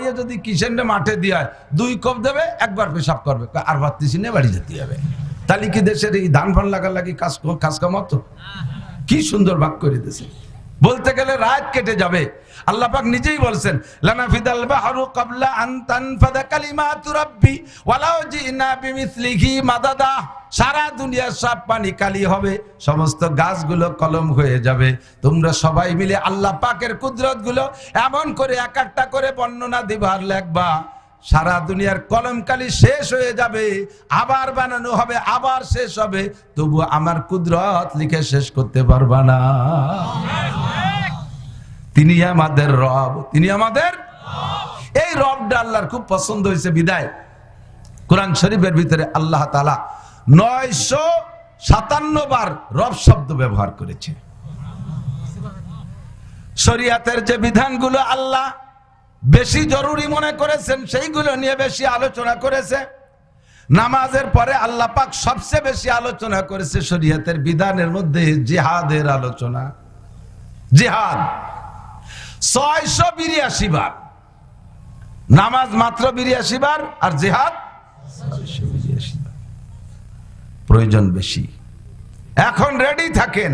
দিয়ে যদি কিষেনরে মাঠে দিয়ে 2 কোপ দেবে, একবার পেশাব করবে, আর ভাবতেছি না বাড়ি যেতে হবে। তাহলে কি দেশের এই ধান ফান লাগার লাগি কাজ কামাতো? কি সুন্দর ভাগ করে দিয়েছে। বলতে গেলে রাত কেটে যাবে। আল্লাহ পাক নিজেই বলছেন, লানাফিদাল বাহরু ক্বাবলা আন তানফাদা কালিমাতু রাব্বি ওয়ালাউ জিনা বিমিসলিহি মাদাদা। সারা দুনিয়ার সব পানি কালি হবে, সমস্ত গাছগুলো কলম হয়ে যাবে। তোমরা সবাই মিলে আল্লাহ পাকের কুদরত গুলো এমন করে এক একটা করে বর্ণনা দিবার লেখবা, সারা দুনিয়ার কলমকালি শেষ হয়ে যাবে, আবার বানানো হবে, আবার শেষ হবে, তবু আমার কুদরত লিখে শেষ করতে পারবা না। তিনি আমাদের রব, তিনি আমাদের এই রবটা আল্লাহর খুব পছন্দ হয়েছে বিদায় কোরআন শরীফের ভিতরে আল্লাহ তাআলা 957 বার রব শব্দ ব্যবহার করেছে। শরীয়তের যে বিধানগুলো আল্লাহ বেশি জরুরি মনে করেছেন সেইগুলো নিয়ে বেশি আলোচনা করেছে। নামাজের পরে আল্লাহ পাক সবচেয়ে বেশি আলোচনা করেছে শরীয়তের বিধানের মধ্যে জিহাদের আলোচনা। জিহাদ 682 বার, নামাজ মাত্র 82 বার, আর জিহাদ 682 বার। প্রয়োজন বেশি। এখন রেডি থাকেন,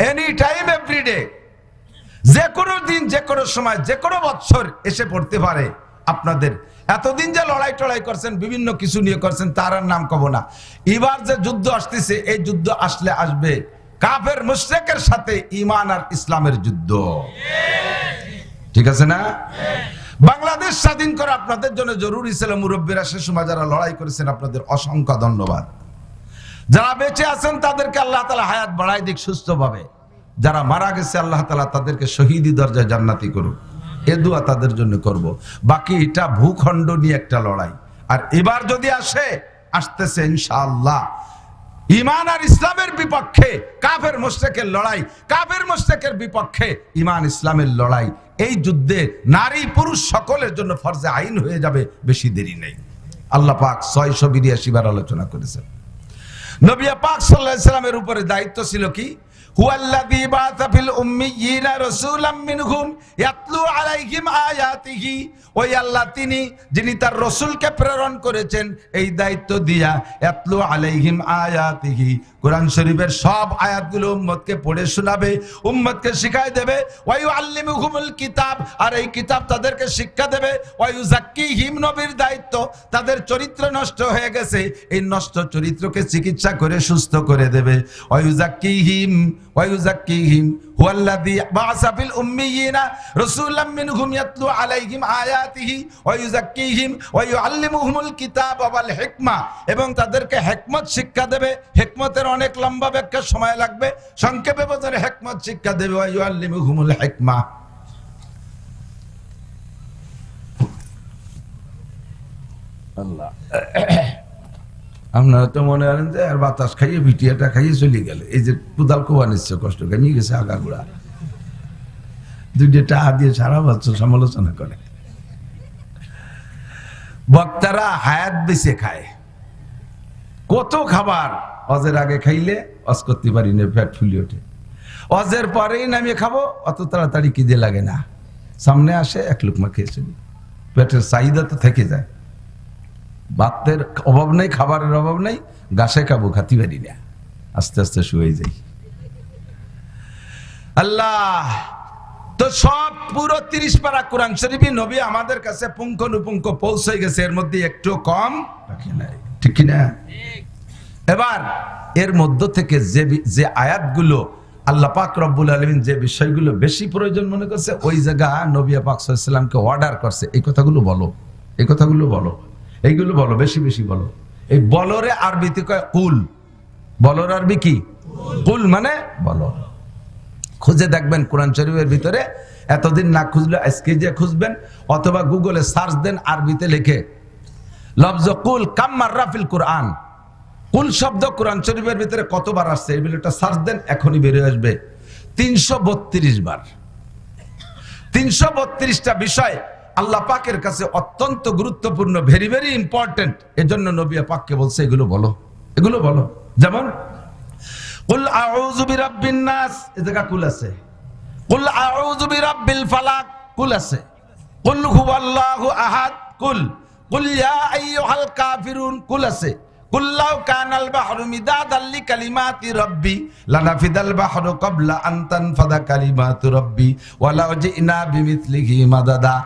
এনি টাইম এভরিডে, যে কোনো দিন, যে কোনো সময়, যে কোনো বছর এসে পড়তে পারে আপনাদের। এতদিন যে লড়াই টড়াই করছেন, বিভিন্ন কিছু নিয়ে করছেন, তার আর নাম কব না। এবার যে যুদ্ধ আসতেছে, এই যুদ্ধ আসলে আসবে কাফের মুশরিকের সাথে ঈমান আর ইসলামের যুদ্ধ। ঠিক আছে না? বাংলাদেশ স্বাধীন করা আপনাদের জন্য জরুরি ছিল। মুরব্বীরা সে সময় যারা লড়াই করেছেন, আপনাদের অসংখ্য ধন্যবাদ। যারা বেঁচে আছেন তাদেরকে আল্লাহ তাআলা হায়াত বাড়ায় দিক সুস্থভাবে। যারা মারা গেছে আল্লাহ তাআলা তাদেরকে শহীদি দরজায় জান্নাতি করুন, এ দোয়া তাদের জন্য করব। বাকি এটা ভূখণ্ড নিয়ে একটা লড়াই। আর এবার যদি আসতেছে ইনশাআল্লাহ ঈমান আর ইসলামের বিপক্ষে কাফের মুশরিকের লড়াই, কাফের মুশরিকের বিপক্ষে ঈমান ইসলামের লড়াই। এই যুদ্ধে নারী পুরুষ সকলের জন্য ফরজে আইন হয়ে যাবে, বেশি দেরি নেই। আল্লাহ পাক 682 বার আলোচনা করেছেন। নবী পাক সাল্লাল্লাহু আলাইহি সাল্লামের উপরে দায়িত্ব ছিল কি? হুয়াল্লাযী বাআসা ফিল উম্মিয়িনা রাসূলাম মিনহুম ইয়াতলু আলাইহিম আয়াতিহি। ওই আল্লাহ তিনি যিনি তার রাসূলকে প্রেরণ করেছেন এই দায়িত্ব দিয়া, ইয়াতলু আলাইহিম আয়াতিহি, কোরআন শরীফের সব আয়াতগুলো উম্মতকে পড়ে শোনাবে, উম্মতকে শিখায় দেবে। ওয়া ইউআল্লিমুহুমুল কিতাব, আর এই কিতাব তাদেরকে শিক্ষা দেবে। ওয়া ইউযাক্কিহিম, নবীর দায়িত্ব তাদের চরিত্র নষ্ট হয়ে গেছে, এই নষ্ট চরিত্রকে চিকিৎসা করে সুস্থ করে দেবে। ওয়া ইউযাক্কিহিম হুয়াল্লাযী বাআসা ফিল উম্মিয়িনা রাসূলাম মিনহুম ইয়াতলু আলাইহিম আয়াতিহি ওয়া ইউযাক্কিহিম ওয়া ইউআল্লিমুহুমুল কিতাবা ওয়াল হিকমা, এবং তাদেরকে হিকমত শিক্ষা দেবে। হিকমতের অনেক লম্বা ব্যাখ্যা, সময় লাগবে, সংক্ষেপে বোঝার হিকমত শিক্ষা দেবে। ওয়া ইউআল্লিমুহুমুল হিকমা। আল্লাহ, আপনারা তো মনে করেন যে আর বাতাস খাইয়ে ভিটিয়াটা খাইয়ে চলে গেল। এই যে কোদাল কোয়া নিচ্ছে, কষ্ট কামিয়ে গেছে আগাগুড়া, 2 টাকা দিয়ে সারা বছর সমালোচনা করে। বক্তারা হায়াত বেঁচে খায়, কত খাবার অজের আগে খাইলে অজ করতে পারি না, পেট ফুলে ওঠে। অজের পরেই নামিয়ে খাবো, অত তাড়াতাড়ি খিদে লাগে না, সামনে আসে এক লুকমা খেয়ে চলি, পেটের চাহিদা তো থেকে যায়। ভাতের অভাব নেই, খাবারের অভাব নেই, গাছে খাবো, খাতি পারি না, আস্তে আস্তে শুয়ে যাই। আল্লাহ তো সব পুরো 30 পারা কোরআন শরীফ নবী আমাদের কাছে পুঙ্খানুপুঙ্খ পৌঁছে গেছে, এর মধ্যে একটু কম রাখি নাই, ঠিক কিনা? এবার এর মধ্য থেকে যে আয়াতগুলো আল্লাহ পাক রব্বুল আলামিন যে বিষয়গুলো বেশি প্রয়োজন মনে করছে, ওই জায়গা নবী পাক সাল্লাল্লাহু আলাইহি ওয়াসাল্লামকে অর্ডার করছে, এই কথাগুলো বলো, এই কথাগুলো বলো, এইগুলো বলো, বেশি বেশি বলো। এই বলরে আরবিতে কয় কুল। বলর আরবি কি? কুল মানে বলো। খুঁজে দেখবেন কোরআন শরীফের ভিতরে, এতদিন না খুঁজলে আজকে যে খুঁজবেন, অথবা গুগলে সার্চ দেন আরবিতে লিখে লফজ কুল কাম মাররা ফিল কোরআন। কুল শব্দ কোরআন শরীফের ভিতরে কতবার আসছে এই বিষয়টা সার্চ দেন, এখনই বেরিয়ে আসবে 332 বার। 332টা বিষয় আল্লাহ পাকের কাছে অত্যন্ত গুরুত্বপূর্ণ, ভেরি ভেরি ইম্পর্টেন্ট। এজন্য নবী পাককে বলছে এগুলো বলো, এগুলো বলো। যেমন কুল আউযু বিরাব্বিন নাস, এই জায়গা কুল আছে। কুল আউযু বিরাব্বিল ফালাক, কুল আছে। কুল হুয়াল্লাহু আহাদ, কুল ইয়া আইয়ুহাল কাফিরুন, কুল আছে। কুল্লাউ কানাল বাহরু মিদাদাল লিকালিমাতি রাব্বি লানাফিদাল বাহরু ক্বাবলা আন তানফাদা কালিমাতু রাব্বি ওয়ালাউ জিনা বিমিথলিহি মাদাদা।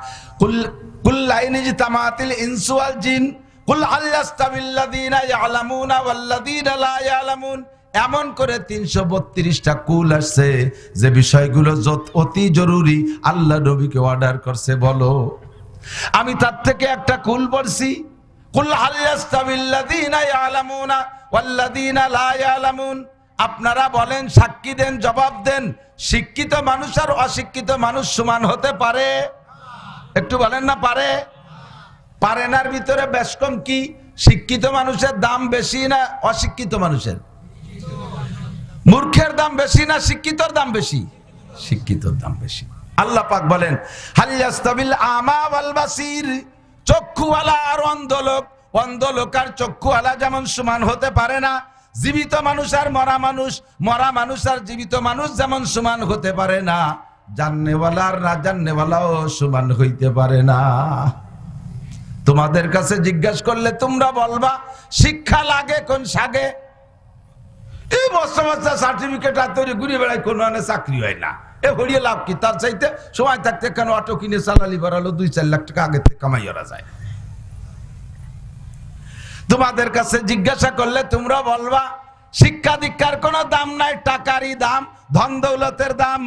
কুল লাইন ইজতামাতিল ইনসু ওয়াল জিন কুল হাল ইয়াস্তাবিল্লাযীনা ইয়ালামুনা ওয়াল্লাযীনা লা ইয়ালামুন। এমন করে 332টা কুল আসছে যে বিষয়গুলো অতি জরুরি আল্লাহ নবীকে অর্ডার করছে। বলো, আমি তার থেকে একটা কুল বলছি, কুল হাল ইয়াস্তাবিল্লাযীনা ইয়ালামুনা ওয়াল্লাযীনা লা ইয়ালামুন। আপনারা বলেন, সাক্ষী দেন, জবাব দেন, শিক্ষিত মানুষ আর অশিক্ষিত মানুষ সমান হতে পারে? একটু বলেন না পারে? পারে নার ভিতরে বেশ কম কি? শিক্ষিত মানুষের দাম বেশি না অশিক্ষিত মানুষের? মূর্খের দাম বেশি না শিক্ষিতর দাম বেশি? শিক্ষিতর দাম বেশি। আল্লাহ পাক বলেন, হাল ইয়াস্তাবিল আমা ওয়াল বাসির, চক্ষুওয়ালা আর অন্ধলোক, অন্ধলোক আর চক্ষুওয়ালা যেমন সমান হতে পারে না, জীবিত মানুষ আর মরা মানুষ, মরা মানুষ আর জীবিত মানুষ যেমন সমান হতে পারে না, জাননেওয়ালা আর না জাননেওয়ালাও সমান হইতে পারে না। তোমাদের কাছে জিজ্ঞাসা করলে তোমরা বলবা শিক্ষা লাগে কোন সাগে? এই বস্তা বস্তা সার্টিফিকেট আর তৈরি ঘুরে বেড়ায়, কোনো চাকরি হয় না। এ হরিয়ে লাভ কি? তার চাইতে সময় থাকতে কেন অটো কিনে চালালি বাড়ালো, 2-4 লাখ টাকা আগে থেকে কামাই করা যায়। তোমাদের কাছে জিজ্ঞাসা করলে তোমরা বলবা শিক্ষা দীক্ষার কোনো দাম নাই, টাকারই দাম, ধন দৌলতের দাম।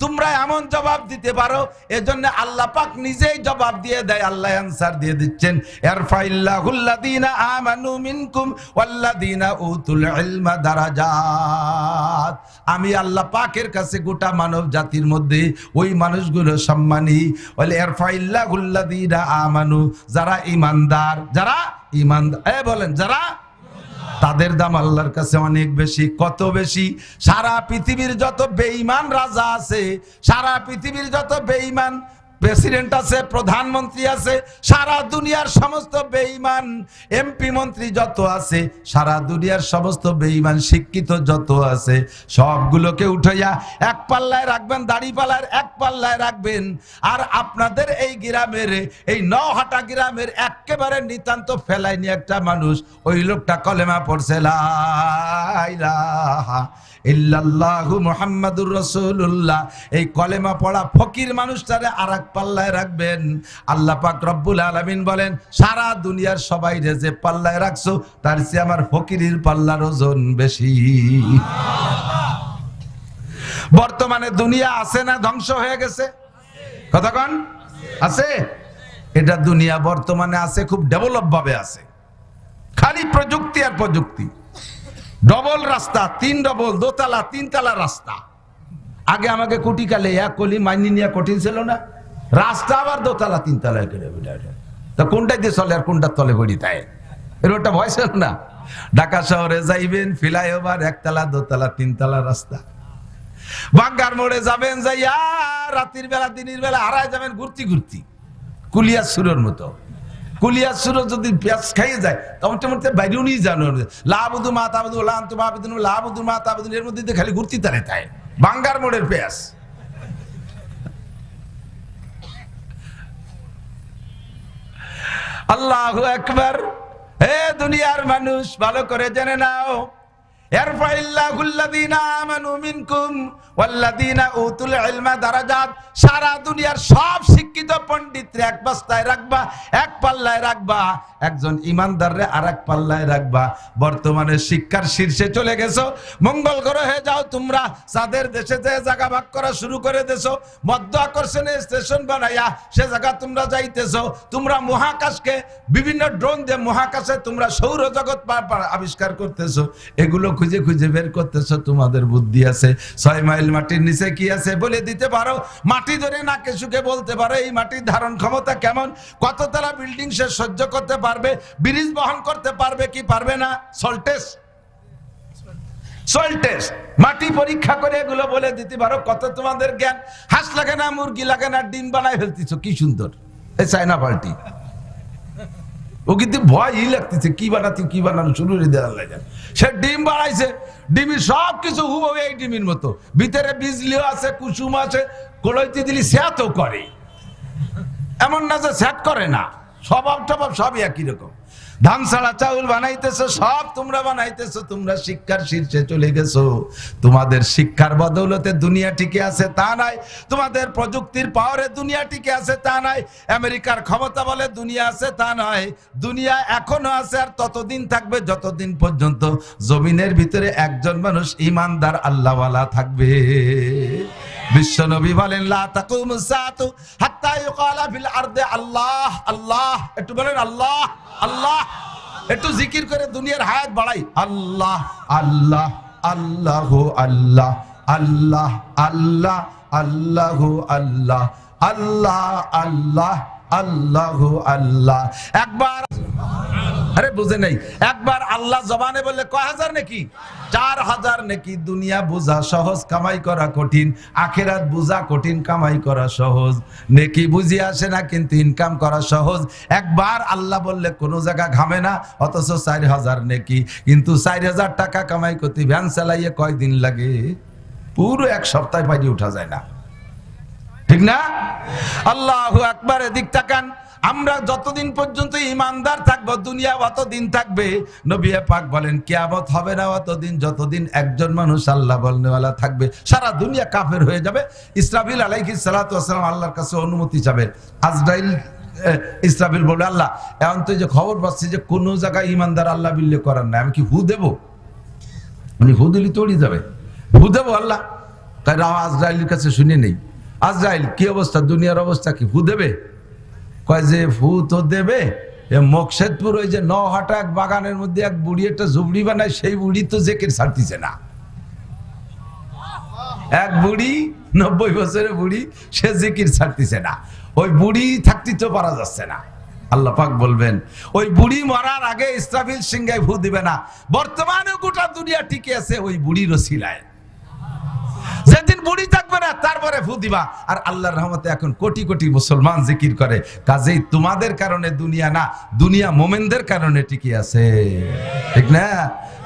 তোমরা এমন জবাব দিতে পারো, এজন্য আল্লাহ পাক নিজেই জবাব দিয়ে দেয়। আল্লাহ অ্যানসার দিয়ে দিচ্ছেন, ইয়ারফাইল্লাহুল্লাযীনা আমানু মিনকুম ওয়াল্লাযীনা উতুল ইলমা দারাজাত। আমি আল্লাহ পাকের কাছে গোটা মানব জাতির মধ্যে ওই মানুষগুলো সম্মানী। বলে ইয়ারফাইল্লাহুল্লাযীনা আমানু, যারা ঈমানদার, যারা ঈমানদার, বলেন যারা, তাদের দাম আল্লাহর কাছে অনেক বেশি। কত বেশি? সারা পৃথিবীর যত বেঈমান রাজা আছে, সারা পৃথিবীর যত বেঈমান প্রেসিডেন্ট আছে, প্রধানমন্ত্রী আছে, সারা দুনিয়ার সমস্ত বেঈমান এমপি মন্ত্রী যত আছে, সারা দুনিয়ার সমস্ত বেঈমান শিক্ষিত যত আছে, সবগুলোকে উঠাইয়া এক পাল্লায় রাখবেন, দাড়িপাল্লার এক পাল্লায় রাখবেন। আর আপনাদের এই গ্রামের, এই নহাটা গ্রামের একেবারে নিতান্ত ফেলাই নিয়ে একটা মানুষ, ওই লোকটা কলেমা পড়ছে লা ইলাহা ইল্লাল্লাহু মুহাম্মাদুর রাসূলুল্লাহ, এই কলেমা পড়া ফকির মানুষটারে আরেক পাল্লায় রাখবেন। আল্লাহ পাক রব্বুল আলামিন বলেন, সারা দুনিয়ার সবাই যে পাল্লায় রাখছো তার চেয়ে আমার ফকিরের পাল্লার ওজন বেশি। বর্তমানে দুনিয়া আছে না ধ্বংস হয়ে গেছে? কতক্ষণ আছে? এটা দুনিয়া বর্তমানে আছে, খুব ডেভেলপ ভাবে আছে, খালি প্রযুক্তি আর প্রযুক্তি। ডবল রাস্তা, 3 ডবল, 2 তালা 3 তালা রাস্তা। আগে আমাকে কুটি কালে এক কলি মাইনি নিয়ে কঠিন ছিল না, রাস্তা আবার 2 তালা 3 তালা করে। তা কোনটাই দিয়ে চলে আর কোনটার তলে পড়ি তাই এর ওটা ভয় ছিল না। ঢাকা শহরে যাইবেন, ফ্লাইওভার 1 তালা 2 তালা 3 তালা রাস্তা। বাঙ্গার মোড়ে যাবেন, যাইয়া রাতের বেলা দিনের বেলা হারায় যাবেন ঘুরতি ঘুরতি, কুলিয়া সুরের মতো। কুলিয়ার সুর যদি পেঁয়াজ খাইয়ে যায় তখন মোটামুটি বাইরেও নিয়ে জানো লাবুদু মাতাবুদু লান্তু মাবুদু লাবুদু মাতাবুদু, এর মধ্যে খালি ঘুরতি তারে তাই বাঙ্গার মোড়ের পেঁয়াজ। আল্লাহু আকবার। হে দুনিয়ার মানুষ, ভালো করে জেনে নাও, ইয়ারফাইল্লাহুল্লাযীনা আমানু মিনকুম ওয়াল্লাযীনা উতুল ইলমা দারাজাত। সারা দুনিয়ার সব শিক্ষিত পণ্ডিতরে এক বস্তায় রাখবা, এক পাল্লায় রাখবা, একজন ইমানদাররে আরেক পাল্লায় রাখবা। বর্তমানে শিক্ষার শীর্ষে চলে গেছো, মঙ্গল গ্রহে যাও তোমরা, চাঁদের দেশে যে জায়গা ভাগ করা শুরু করে দেছো, মধ্য আকর্ষণে স্টেশন বানাইয়া সে জায়গা তোমরা যাইতেছো। তোমরা মহাকাশকে বিভিন্ন ড্রোন দিয়ে মহাকাশে তোমরা সৌরজগৎ আবিষ্কার করতেছো, এগুলো খুঁজে খুঁজে বের করতেছো। তোমাদের বুদ্ধি আছে, 6 মাইল মাটির নিচে কি আছে বলে দিতে পারো, মাটি ধরে নাকে সুখে বলতে পারো এই মাটির ধারণ ক্ষমতা কেমন, কততলা বিল্ডিং সে সহ্য করতে পারবে, ব্রিজ বহন করতে পারবে কি পারবে না। সয়েল টেস্ট মাটি পরীক্ষা করে এগুলো বলে দিতে পারো। কত তোমাদের জ্ঞান। হাঁস লাগে না, মুরগি লাগে না, ডিম বানায় ফেলতেছো, কি সুন্দর। এই চায়না পাল্টি ও কিন্তু ভয়ই লাগতেছে, কি বানাতে কি বানানো শুরু করে দেওয়ার লাগে। সে ডিম বানাইছে, ডিমের সব কিছু হুবহু এই ডিমের মতো, ভিতরে বিজলিও আছে, কুসুম আছে, কলইতে দিলি সে তো করে। এমন না যে সেট করে না, স্বভাব টভাব সবই একই রকম। ধান ছাড়া চাউল বানাইতেছো, সব তোমরা বানাইতেছো, তোমরা শিক্ষার শীর্ষে চলে গেছো। তোমাদের শিক্ষার বদৌলতে দুনিয়া টিকে আছে তা নাই, তোমাদের প্রযুক্তির পাওয়ারে দুনিয়া টিকে আছে তা নাই, আমেরিকার ক্ষমতা বলে দুনিয়া আছে তা নয়। দুনিয়া এখনো আছে আর ততদিন থাকবে যতদিন পর্যন্ত জমিনের ভিতরে একজন মানুষ ইমানদার আল্লাহওয়ালা থাকবে। বিশ্বনবী বলেন লা তাকুমুস সাআতু হাত্তা ইউকালা ফিল আরদি আল্লাহ আল্লাহ। একটু বলেন আল্লাহ আল্লাহ, একটু জিকির করে দুনিয়ার হায়াত বাড়াই। আল্লাহ আল্লাহ আল্লাহু আল্লাহ আল্লাহ আল্লাহ আল্লাহু আল্লাহ আল্লাহ আল্লাহ আল্লাহু আল্লাহ। একবার, আরে বুঝে নেই, একবার আল্লাহ জবানে বললে কয় হাজার নাকি? 4000 নাকি। দুনিয়া বোঝা সহজ, কামাই করা কঠিন। আখিরাত বোঝা কঠিন, কামাই করা সহজ। নেকি বুঝি আসে না, কিন্তু ইনকাম করা সহজ। একবার আল্লাহ বললে কোনো জায়গা ঘামে না, অথচ 4000 নেকি। কিন্তু 4000 টাকা কামাই করতে ভ্যান চালাইয়ে কয়দিন লাগে? পুরো এক সপ্তাহ পাইয়ে উঠা যায় না, ঠিক না? আল্লাহু আকবার। এদিক তাকান। আমরা যতদিন পর্যন্ত ইমানদার থাকবো দুনিয়া অতদিন থাকবে। নবী পাক বলেন কিয়ামত হবে না অতদিন যতদিন একজন মানুষ আল্লাহ বলনেওয়ালা থাকবে। সারা দুনিয়া কাফের হয়ে যাবে। ইসরাফিল আলাইহিস সালাতু ওয়াস সালাম আল্লাহর কাছে অনুমতি চাবে। আজরাইল ইসরাফিল বলে আল্লাহ এখন তো যে খবর পাচ্ছি যে কোনো জায়গায় ইমানদার আল্লাহ বিল্লে করার নাই, আমি কি হু দেবো? উনি হু দিলি তড়ি যাবে, হু দেবো আল্লাহ। তাই আজরাইলের কাছে শুনে নেই, আজরাইল কি অবস্থা, দুনিয়ার অবস্থা কি? হু দেবে? কয় যে ফু তো দেবে। মকসেদপুর ওই যে নহাটা এক বাগানের মধ্যে এক বুড়ি একটা ঝুবড়ি বানায়, সেই বুড়ি তো জেকের ছাড়তিছে না। এক বুড়ি 90 বছরের বুড়ি, সে জিকির ছাড়তিছে না। ওই বুড়ি থাকতে তো পারা যাচ্ছে না। আল্লাহ পাক বলবেন ওই বুড়ি মরার আগে ইসরাফিল সিংহায় ফু দিবে না। বর্তমানে গোটা দুনিয়া টিকে আছে ওই বুড়ির ওসিলায়। যেদিন বুড়ি থাকবে না তারপরে ফু দিবা। আর আল্লাহর রহমতে এখন কোটি কোটি মুসলমান জিকির করে। কাজেই তোমাদের কারণে দুনিয়া না, দুনিয়া মোমেনদের কারণে টিকে আছে, ঠিক না?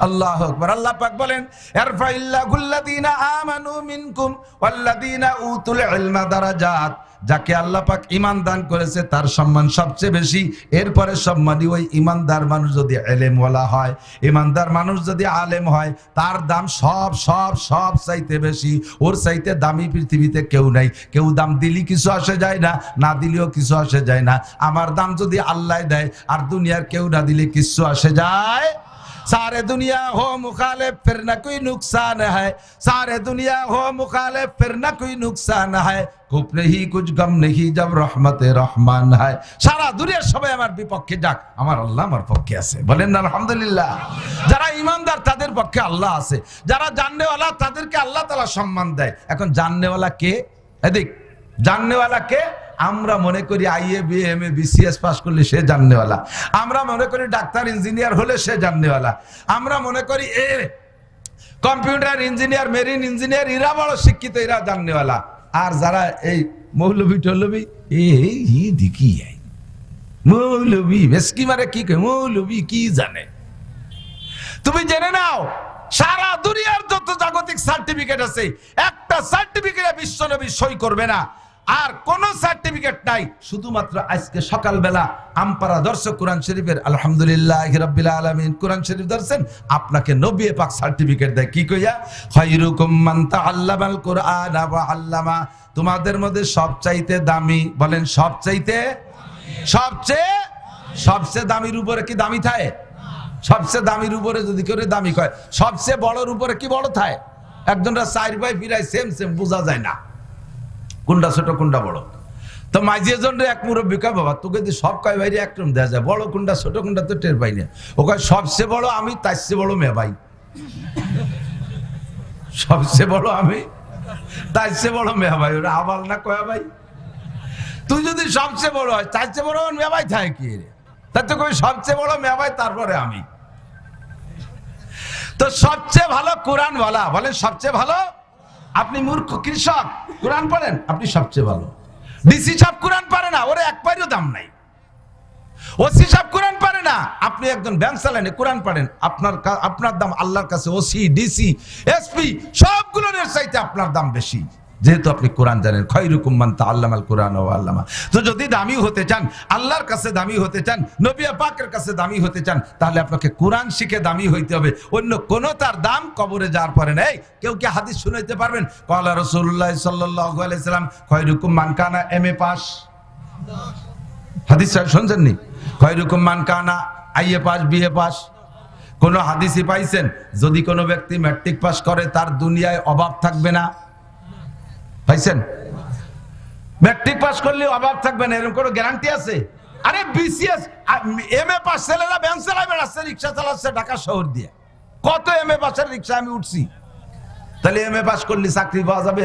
আল্লাহু আকবার। আল্লাহ পাক বলেন ইরফাইল্লাহুল্লাযীনা আমানু মিনকুম ওয়াল্লাযীনা উতুল ইলমা দারাজাত। যাকে আল্লাহ পাক ঈমান দান করেছে তার সম্মান সবচেয়ে বেশি। এরপরে সম্মানী ওই ঈমানদার মানুষ যদি ইলমওয়ালা হয়, ঈমানদার মানুষ যদি আলেম হয়, তার দাম সব সব সব চাইতে বেশি। ওর চাইতে দামি পৃথিবীতে কেউ নাই। কেউ দাম দিলি কিছু আসে যায় না, না দিলেও কিছু আসে যায় না। আমার দাম যদি আল্লাহ দেয় আর দুনিয়ার কেউ না দিলে কিছু আসে যায়। सारे दुनिया हो मुखालिफ फिर न कोई नुकसान है, सारे दुनिया हो मुखालिफ फिर न कोई नुकसान है, खूब नहीं कुछ गम नहीं जब रहमत रहमान है। सारा दुनिया সবাই আমার বিপক্ষে যাক, আমার আল্লাহ আমার পক্ষে আছে। বলেন না আলহামদুলিল্লাহ। যারা ঈমানদার তাদের পক্ষে আল্লাহ আছে। যারা জাননেওয়ালা তাদেরকে আল্লাহ তাআলা সম্মান দেয়। এখন জাননেওয়ালা কে? এদিক জাননেওয়ালা কে? আমরা মনে করি আইএ বিএমএ বিসিএস পাস করলে সে জাননেওয়ালা। আমরা মনে করি ডাক্তার ইঞ্জিনিয়ার হলে সে জাননেওয়ালা। আমরা মনে করি কম্পিউটার ইঞ্জিনিয়ার মেরিন ইঞ্জিনিয়ার এরা বড় শিক্ষিত, এরা জাননেওয়ালা। আর যারা এই মৌলবি টৌলবি এই দেখি মৌলবি বেশকি মারে কি কয় মৌলবি কি জানে। তুমি জেনে নাও সারা দুনিয়ার যত জাগতিক সার্টিফিকেট আছে একটা সার্টিফিকেটে বিশ্বনবী সই করবে না। আর কোন সার্টিফিকেট নাই। শুধুমাত্র আজকে সকালবেলা আমপারা দর্শক কোরআন শরীফের আলহামদুলিল্লাহি রাব্বিল আলামিন কোরআন শরীফ দর্শন, আপনাকে নবী পাক সার্টিফিকেট দেয় কি কইয়া? খায়রুকুম মান তাআল্লামাল কুরআনা ওয়া আল্লামা। তোমাদের মধ্যে সবচাইতে দামি, বলেন সবচাইতে, সবচেয়ে দামির উপরে কি দামি থাকে? সবচেয়ে দামির উপরে যদি করে দামি কয়, সবচেয়ে বড়র উপরে কি বড় থাকে? একজনরা 4 ভাই ফিরায় সেম সেম বোঝা যায় না কোনটা ছোট কোনটা বড়। তো মাঝে জন এক মুরব্বী কয় বাবা তোকে যদি সব কয় ভাই একরকম দেওয়া যায়, বড় কোনটা ছোট কোনটা তো টের পাই না। ও কয় সবচেয়ে বড় আমি, তার চেয়ে বড় মেয়ে ভাই। সবচেয়ে বড় আমি, তার চেয়ে বড় মেয়ে ভাই। ওরা আবাল না কয়া ভাই? তুই যদি সবচেয়ে বড় হয় তার চেয়ে বড় মেয়ে ভাই থাকে কি রে? তার তো কই সবচেয়ে বড় মেয়ে ভাই তারপরে আমি। তো সবচেয়ে ভালো কোরআন বলা, বলেন সবচেয়ে ভালো। আপনি মূর্খ কৃষক কোরআন পড়েন, আপনি সবচেয়ে ভালো। ডিসি সাহেব কোরআন পারে না, ওরে এক পাইরও দাম নাই। ওসি সাহেব কোরআন পারে না, আপনি একজন ব্যাংক চালানে কোরআন পড়েন, আপনার দাম আল্লাহর কাছে ওসি ডিসি এসপি সবগুলোর চাইতে আপনার দাম বেশি। যেহেতু আপনি কোরআন জানেন। খয়রুকুম মান তাআল্লামাল কোরআন ওয়া আল্লামা। তো যদি দামি হতে চান, আল্লাহর কাছে দামি হতে চান, নবী পাকের কাছে দামি হতে চান, তাহলে আপনাকে কোরআন শিখে দামি হইতে হবে। অন্য কোন তার দাম কবরে যাওয়ার পরে নেই। কেউ কি হাদিস শুনাইতে পারবেন? ক্বালা রাসূলুল্লাহ সাল্লাল্লাহু আলাইহি সাল্লাম খয়রুকুম মান কানা এমএ পাস। হাদিস শুনছেন নি? খয়রুকুম মান কানা আইএ পাস বিএ পাস। কোন হাদিসই পাইছেন যদি কোনো ব্যক্তি ম্যাট্রিক পাস করে তার দুনিয়ায় অভাব থাকবে না? পাইছেন? ম্যাট্রিক পাস করলে অভাব থাকবে না এরকম কোনো গ্যারান্টি আছে? আরে বিসিএস এমএ পাস ছেলেরা ভ্যান চালায় বেড়াচ্ছে, রিক্সা চালাচ্ছে ঢাকা শহর দিয়ে। কত এমএ পাসের রিক্সা আমি উঠছি। তাহলে এমএ পাস করলে চাকরি পাওয়া যাবে,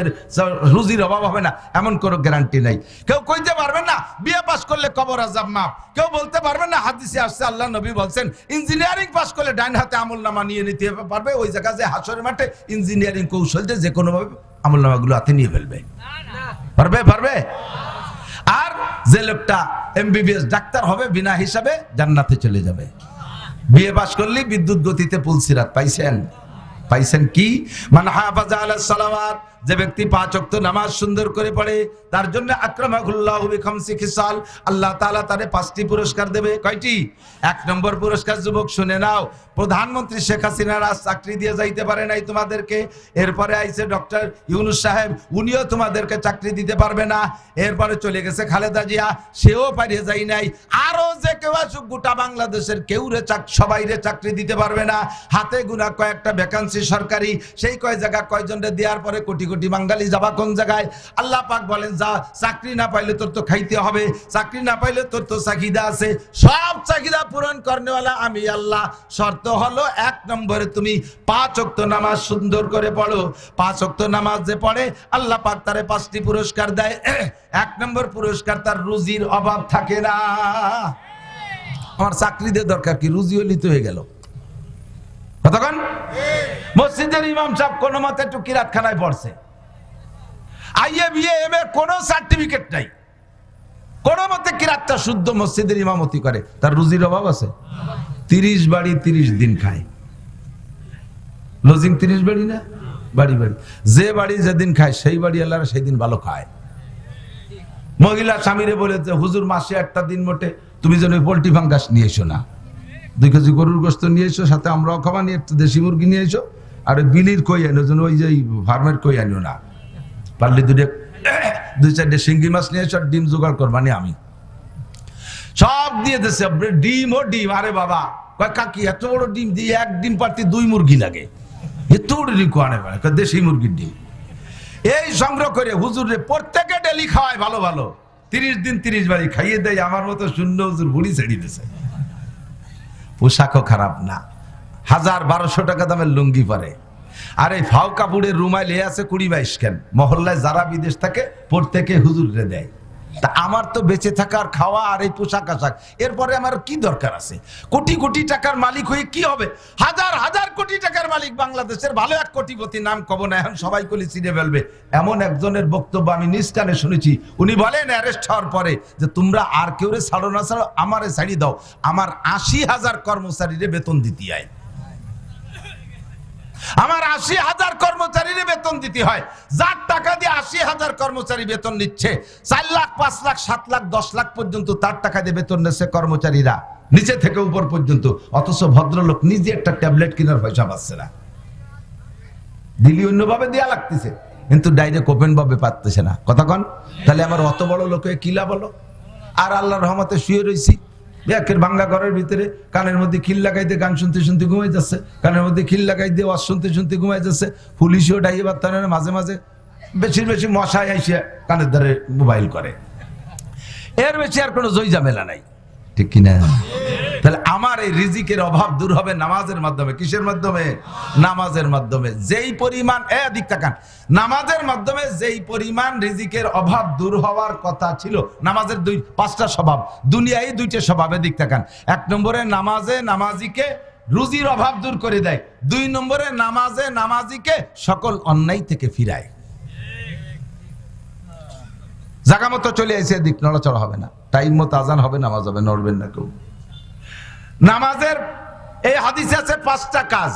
রুজির অভাব হবে না, এমন কোনো গ্যারান্টি নাই। কেউ কইতে পারবেন না বিএ পাস করলে কবর আযাব মাফ। কেউ বলতে পারবেন না হাদিসে আসছে আল্লাহ নবী বলছেন ইঞ্জিনিয়ারিং পাস করলে ডাইন হাতে আমলনামা নিয়ে নিতে পারবে। ওই জায়গায় যে হাসরের মাঠে ইঞ্জিনিয়ারিং কৌশল দিয়ে যে কোনো ভাবে আমলনামাগুলো হাতে নিয়ে ফেলবে। পারবে? পারবে? আর যে লোকটা এমবিবিএস ডাক্তার হবে বিনা হিসাবে জান্নাতে চলে যাবে। বিএ পাস করলে বিদ্যুৎ গতিতে পুলসিরাত পাইছেন? পাইছেন কি? মান হাফাজা আলাস সালাওয়াত, যে ব্যক্তি 5 ওয়াক্ত নামাজ সুন্দর করে পড়ে তার জন্য আকরামাহুল্লাহু বিখামসি খিসাল, আল্লাহ তাআলা তারে 5টি পুরস্কার দেবে। কয়টি? 1 নম্বর পুরস্কার যুবক শুনে নাও, প্রধানমন্ত্রী শেখ হাসিনা রাজ চাকরি দিয়ে যাইতে পারে নাই তোমাদেরকে। এরপরে আইছে ডক্টর ইউনূস সাহেব, উনিও তোমাদেরকে চাকরি দিতে পারবে না। এরপরে চলে গেছে খালেদা জিয়া, সেও পারিয়ে যাই নাই। আরো যে কেউ আসুক গোটা বাংলাদেশের কেউ সবাইরে চাকরি দিতে পারবে না। হাতে গুনা কয়েকটা ভ্যাকান্সি সরকারি, সেই কয় জায়গা কয়জনরে দেওয়ার পরে কোটি কোটি বাঙালি যাবা কোন জায়গায়? আল্লাহ পাক বলেন যা, চাকরি না পাইলে তোর তো খাইতে হবে, চাকরি না পাইলে তোর তো চাহিদা আছে, সব চাহিদা পূরণ করনেওয়ালা আমি আল্লাহ। শর্ত হলো 1 নম্বরে তুমি 5 ওয়াক্ত নামাজ সুন্দর করে পড়ো। 5 ওয়াক্ত নামাজ যে পড়ে আল্লাহ পাক তারে 5টি পুরস্কার দেয়। 1 নম্বর পুরস্কার, তার রুজির অভাব থাকে না। আমার চাকরি দিয়ে দরকার কি? রুজি হলি তো হয়ে গেল। কতক্ষণ? মসজিদের ইমাম সাহেব কোনো মতে একটু কিরাতখানায় পড়ছে, আইএ বিএ এমএ কোনো সার্টিফিকেট নাই, কোন মতে কিরাতটা শুদ্ধ মসজিদের ইমামতি করে, তার রুজির অভাব আছে? 30 বাড়ি 30 দিন খায়। লজিং 30 বাড়ি না, বাড়ি বাড়ি, যে বাড়ি যেদিন খায় সেই বাড়ি আল্লাহরা সেই দিন ভালো খায়। মহিলা স্বামীরে বলেছে হুজুর মাসে একটা দিন মোটে তুমি যেন পোল্ট্রি ফাঙ্গাস নিয়ে এসো না, 2 কেজি গরুর গোস্ত নিয়ে এসো, সাথে আমরাও খাওয়া নিয়ে একটু দেশি মুরগি নিয়ে এসো, আর বিলির কই আনো যেন ওই যে ফার্মের কই আনিও না, পারলে 2-4টে শিঙ্গি মাছ নিয়ে এসো, ডিম জোগাড় করবানি আমি। সব দিয়ে দেশে ডিম ও ডিম। আরে বাবা কয় কাকি এত বড় ডিম দিয়ে 1 ডিম পারতে 2 মুরগি লাগে, এত বড় ডিম কোয়ানে পারে? দেশি মুরগির ডিম। এই সংগ্রহ করে হুজুরে প্রত্যেকে ডেলি খাওয়ায় ভালো ভালো, 30 দিন 30 বাড়ি খাইয়ে দেয়। আমার মতো শূন্য হুজুর বুড়ি ছেড়ে দিছে। পোশাকও খারাপ না, 1000-1200 টাকা দামের লুঙ্গি পরে। আর এই ফাও কাপড়ের রুমাল এ আছে 20-22 কেন, মহল্লায় যারা বিদেশ থাকে প্রত্যেকে হুজুরে দেয়। তা আমার তো বেঁচে থাকার খাওয়া আর এই পোশাক আশাক, এরপরে আমার কি দরকার আছে? কোটি কোটি টাকার মালিক হয়ে কি হবে? 1000 কোটি টাকার মালিক বাংলাদেশের, ভালো 1 কোটিপতি, নাম কব না এখন, সবাই কলি চিনে ফেলবে। এমন একজনের বক্তব্য আমি নিজ কানে শুনেছি। উনি বলেন অ্যারেস্ট হওয়ার পরে যে তোমরা আর কেউ ছাড়ো না ছাড়ো, আমারে ছাড়ি দাও, আমার 80,000 কর্মচারীরে বেতন দিতে হয়। আমার 80,000 কর্মচারীর বেতন দিতে হয়। যার টাকা দিয়ে 80,000 কর্মচারী বেতন নিচ্ছে, 4 লাখ 5 লাখ 7 লাখ 10 লাখ পর্যন্ত তার টাকা দিয়ে বেতন নিচ্ছে কর্মচারীরা, নিচে থেকে উপর পর্যন্ত। অথচ ভদ্রলোক নিজে একটা ট্যাবলেট কেনার পয়সা পাচ্ছে না। দিলি অন্যভাবে দেয়া লাগতেছে, কিন্তু ডাইরেক্ট ওপেন ভাবে পাচ্ছে না। কথা কন? তাহলে আমার অত বড় লোকে কিলা বলো। আর আল্লাহর রহমতে শুয়ে রয়েছি ব্যাকের ভাঙ্গা ঘরের ভিতরে, কানের মধ্যে খিল লাগাই দিয়ে গান শুনতে শুনতে ঘুমাই যাচ্ছে, কানের মধ্যে খিল লাগাই দিয়ে ওয়াজ শুনতে শুনতে ঘুমাই যাচ্ছে। পুলিশও ডাইয়ে বার্তা মাঝে মাঝে, বেশি মশায় আইসে কানের ধারে মোবাইল করে। এর বেশি আর কোনো জয় ঝামেলা নাই, ঠিক কিনা? তাহলে আমার এই রিজিকের অভাব দূর হবে নামাজের মাধ্যমে। কিসের মাধ্যমে? নামাজের মাধ্যমে। যেই পরিমাণ দিক তাকান, নামাজের মাধ্যমে যেই পরিমাণ রিজিকের অভাব দূর হওয়ার কথা ছিল, নামাজের 5টা স্বভাব, দুনিয়ায় 2টে স্বভাব। দিক তাকান, 1 নম্বরে নামাজে নামাজিকে রুজির অভাব দূর করে দেয়। 2 নম্বরে নামাজে নামাজিকে সকল অন্যায় থেকে ফিরায়। জায়গা মতো চলে আসে, দিক নড়াচড়া হবে না, টাইম মতো আজান হবে, নামাজ হবে, নড়বেন না কেউ। নামাজের এই হাদিসে আছে 5টা কাজ।